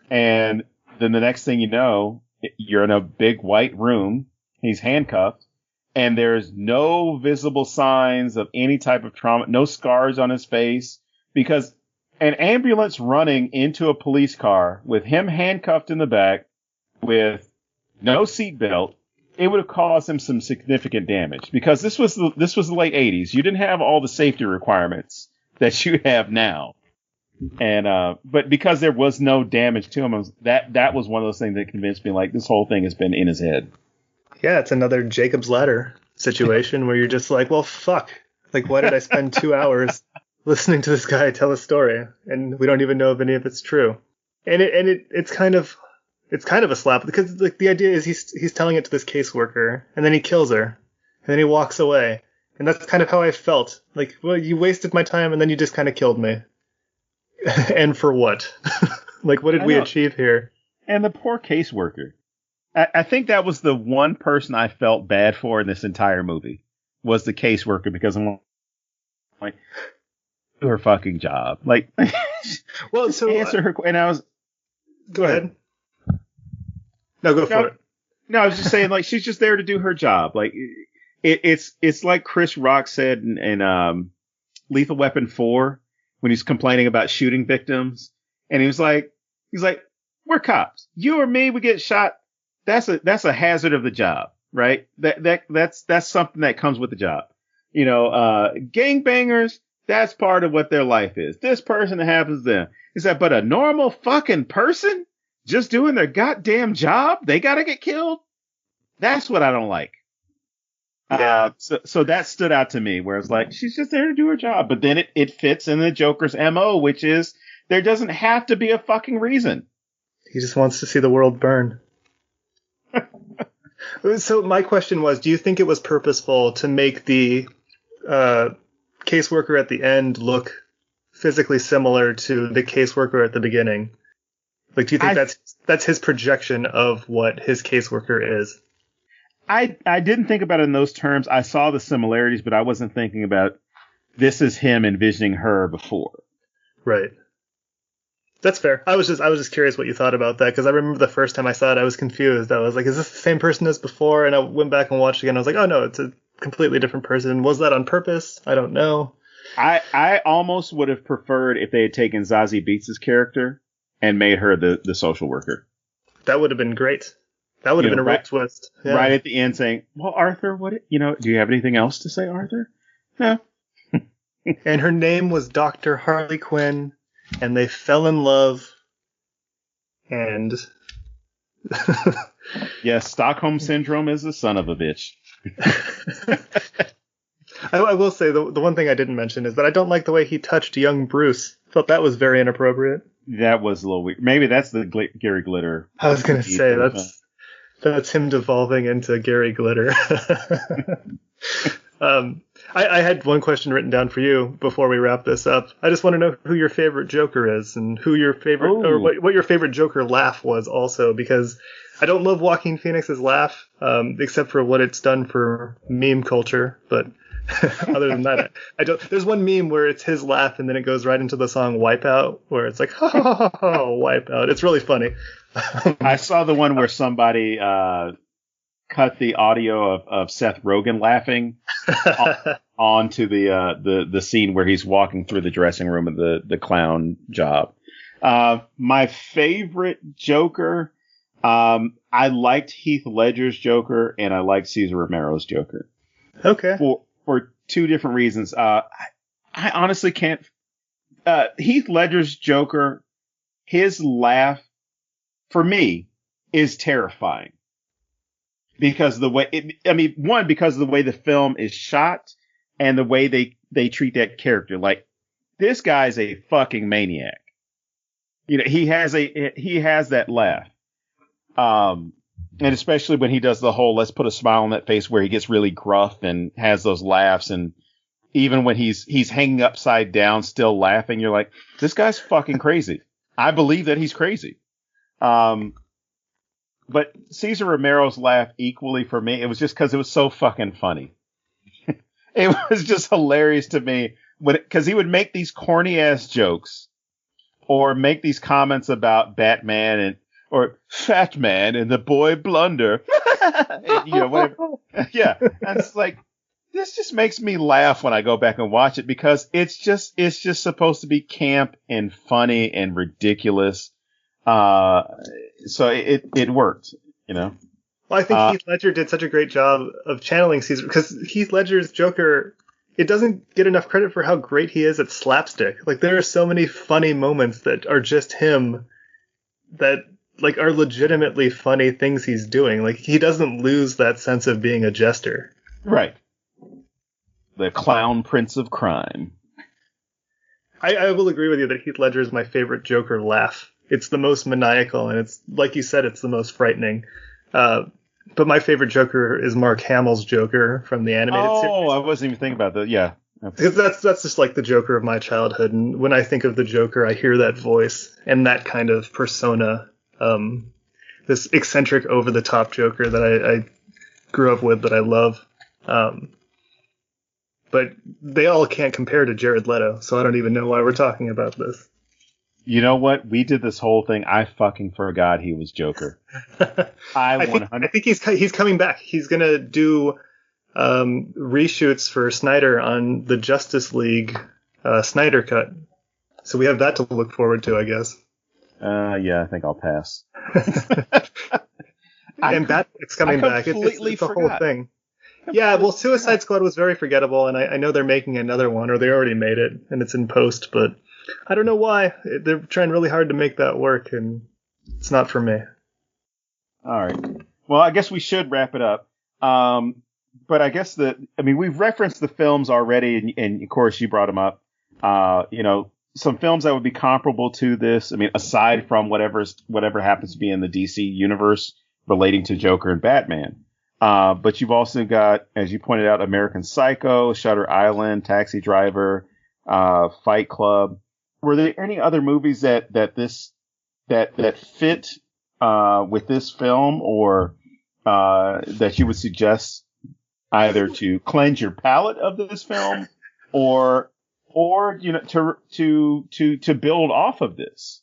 S2: And then the next thing you know, you're in a big white room. He's handcuffed. And there's no visible signs of any type of trauma, no scars on his face, because an ambulance running into a police car with him handcuffed in the back with no seatbelt, it would have caused him some significant damage, because this was the late 80s. You didn't have all the safety requirements that you have now. And but because there was no damage to him, that was one of those things that convinced me, like, this whole thing has been in his head.
S3: Yeah, it's another Jacob's Ladder situation where you're just like, well, fuck. Like, why did I spend 2 hours listening to this guy tell a story, and we don't even know if any of it's true? And it's kind of a slap, because like the idea is he's telling it to this caseworker, and then he kills her, and then he walks away, and that's kind of how I felt. Like, well, you wasted my time, and then you just kind of killed me. And for what? Like, what did we achieve here?
S2: And the poor caseworker. I think that was the one person I felt bad for in this entire movie was the caseworker, because I'm like, do her fucking job. Like,
S3: well, so
S2: answer her. And I was,
S3: go ahead. No, go for it.
S2: No, I was just saying, like, she's just there to do her job. Like, it's like Chris Rock said in Lethal Weapon 4 when he's complaining about shooting victims, and he's like, we're cops. You or me, we get shot. That's a hazard of the job, right? That's something that comes with the job. You know, gangbangers, that's part of what their life is. This person that happens to them. He said, but a normal fucking person just doing their goddamn job, they gotta get killed. That's what I don't like.
S3: Yeah.
S2: So that stood out to me, where it's like, she's just there to do her job. But then it fits in the Joker's MO, which is there doesn't have to be a fucking reason.
S3: He just wants to see the world burn. So my question was, do you think it was purposeful to make the caseworker at the end look physically similar to the caseworker at the beginning? Like, do you think that's his projection of what his caseworker is?
S2: I didn't think about it in those terms. I saw the similarities, but I wasn't thinking about this is him envisioning her before.
S3: Right. That's fair. I was just curious what you thought about that, because I remember the first time I saw it, I was confused. I was like, is this the same person as before? And I went back and watched it again. I was like, oh no, it's a completely different person. Was that on purpose? I don't know.
S2: I almost would have preferred if they had taken Zazie Beetz' character and made her the social worker.
S3: That would have been great. That would have been a real twist. Yeah.
S2: Right at the end saying, well, Arthur, do you have anything else to say, Arthur? No.
S3: And her name was Dr. Harley Quinn, and they fell in love, and...
S2: Yes, Stockholm Syndrome is a son of a bitch.
S3: I will say, the one thing I didn't mention is that I don't like the way he touched young Bruce. I thought that was very inappropriate. That
S2: was a little weird. Maybe that's the Gary Glitter.
S3: I was going to say, that's him devolving into Gary Glitter. I had one question written down for you before we wrap this up. I just want to know who your favorite Joker is, and who your favorite, or what your favorite Joker laugh was also, because I don't love Joaquin Phoenix's laugh, except for what it's done for meme culture. But other than that, I don't. There's one meme where it's his laugh, and then it goes right into the song Wipeout, where it's like, ha ha ha ha, Wipeout. It's really funny.
S2: I saw the one where somebody cut the audio of Seth Rogen laughing onto the scene where he's walking through the dressing room of the clown job. My favorite Joker, I liked Heath Ledger's Joker, and I liked Cesar Romero's Joker.
S3: Okay.
S2: For two different reasons. I honestly can't. Heath Ledger's Joker, his laugh, for me, is terrifying. Because the way, because of the way the film is shot and the way they treat that character. Like, this guy's a fucking maniac. You know, he has that laugh. And especially when he does the whole, let's put a smile on that face, where he gets really gruff and has those laughs. And even when he's hanging upside down, still laughing, you're like, this guy's fucking crazy. I believe that he's crazy. But Cesar Romero's laugh equally for me, it was just because it was so fucking funny. It was just hilarious to me because he would make these corny ass jokes or make these comments about Batman or Fat Man and the Boy Blunder. And, whatever. Yeah. And it's like, this just makes me laugh when I go back and watch it, because it's just supposed to be camp and funny and ridiculous. So it worked, Well,
S3: I think Heath Ledger did such a great job of channeling Caesar, because Heath Ledger's Joker, it doesn't get enough credit for how great he is at slapstick. Like, there are so many funny moments that are just him that, like, are legitimately funny things he's doing. Like, he doesn't lose that sense of being a jester.
S2: Right. The clown prince of crime.
S3: I will agree with you that Heath Ledger is my favorite Joker laugh. It's the most maniacal, and it's, like you said, it's the most frightening. But my favorite Joker is Mark Hamill's Joker from the animated series. Oh,
S2: I wasn't even thinking about that. Yeah.
S3: Because that's just like the Joker of my childhood. And when I think of the Joker, I hear that voice and that kind of persona. this eccentric, over the top Joker that I grew up with, that I love. But they all can't compare to Jared Leto, so I don't even know why we're talking about this.
S2: You know what? We did this whole thing. I fucking forgot he was Joker. I
S3: think he's coming back. He's gonna do reshoots for Snyder on the Justice League Snyder cut. So we have that to look forward to, I guess.
S2: Yeah, I think I'll pass.
S3: And Batman's coming back. It's a whole thing. Yeah, well, Suicide Squad was very forgettable, and I know they're making another one, or they already made it, and it's in post, but I don't know why. They're trying really hard to make that work, and it's not for me.
S2: All right. Well, I guess we should wrap it up. But I guess we've referenced the films already, and of course you brought them up. Some films that would be comparable to this. I mean, aside from whatever happens to be in the DC universe relating to Joker and Batman. But you've also got, as you pointed out, American Psycho, Shutter Island, Taxi Driver, Fight Club. Were there any other movies that fit with this film, or that you would suggest either to cleanse your palate of this film, or to build off of this?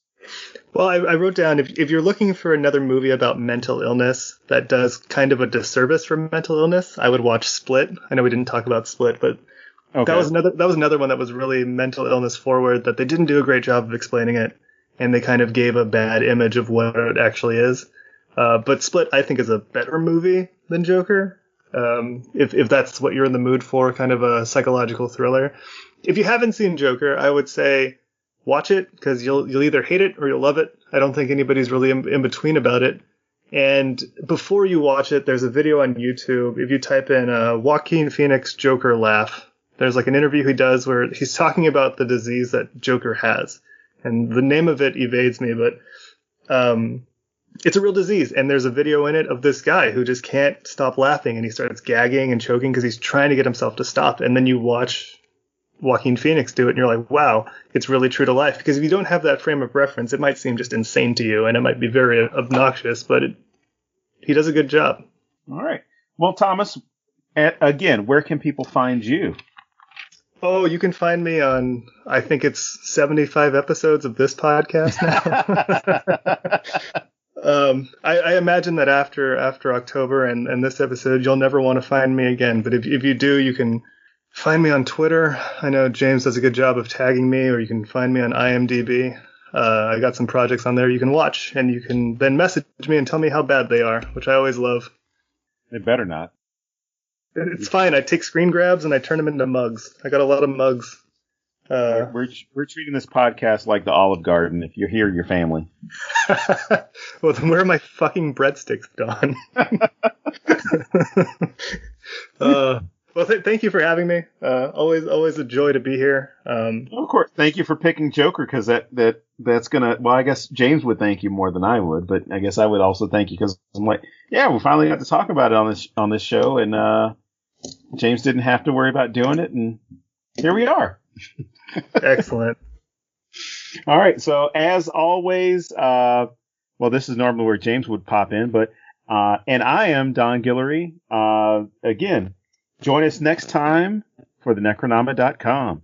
S3: Well, I wrote down, if you're looking for another movie about mental illness that does kind of a disservice for mental illness, I would watch Split. I know we didn't talk about Split, but okay. That was another one that was really mental illness forward, that they didn't do a great job of explaining it, and they kind of gave a bad image of what it actually is. But Split, I think, is a better movie than Joker, if that's what you're in the mood for, kind of a psychological thriller. If you haven't seen Joker, I would say watch it, because you'll either hate it or you'll love it. I don't think anybody's really in between about it. And before you watch it, there's a video on YouTube. If you type in Joaquin Phoenix Joker laugh, there's like an interview he does where he's talking about the disease that Joker has. And the name of it evades me, but it's a real disease. And there's a video in it of this guy who just can't stop laughing, and he starts gagging and choking because he's trying to get himself to stop. And then you watch Joaquin Phoenix do it, and you're like, wow, it's really true to life. Because if you don't have that frame of reference, it might seem just insane to you, and it might be very obnoxious, but he does a good job.
S2: All right. Well, Thomas, again, where can people find you?
S3: Oh, you can find me on, I think it's 75 episodes of this podcast now. I imagine that after October and this episode, you'll never want to find me again. But if you do, you can find me on Twitter. I know James does a good job of tagging me, or you can find me on IMDb. I got some projects on there you can watch, and you can then message me and tell me how bad they are, which I always love.
S2: They better not.
S3: It's fine. I take screen grabs and I turn them into mugs. I got a lot of mugs.
S2: We're treating this podcast like the Olive Garden. If you're here, you're family.
S3: Well, then where are my fucking breadsticks, Don? Well, thank you for having me. Always a joy to be here.
S2: Of course. Thank you for picking Joker, because that's gonna. Well, I guess James would thank you more than I would, but I guess I would also thank you, because I'm like, yeah, we finally got to talk about it on this show, and James didn't have to worry about doing it, and here we are.
S3: Excellent.
S2: All right. So as always, well, this is normally where James would pop in, but and I am Don Guillory. Again. Join us next time for the Necronoma.com.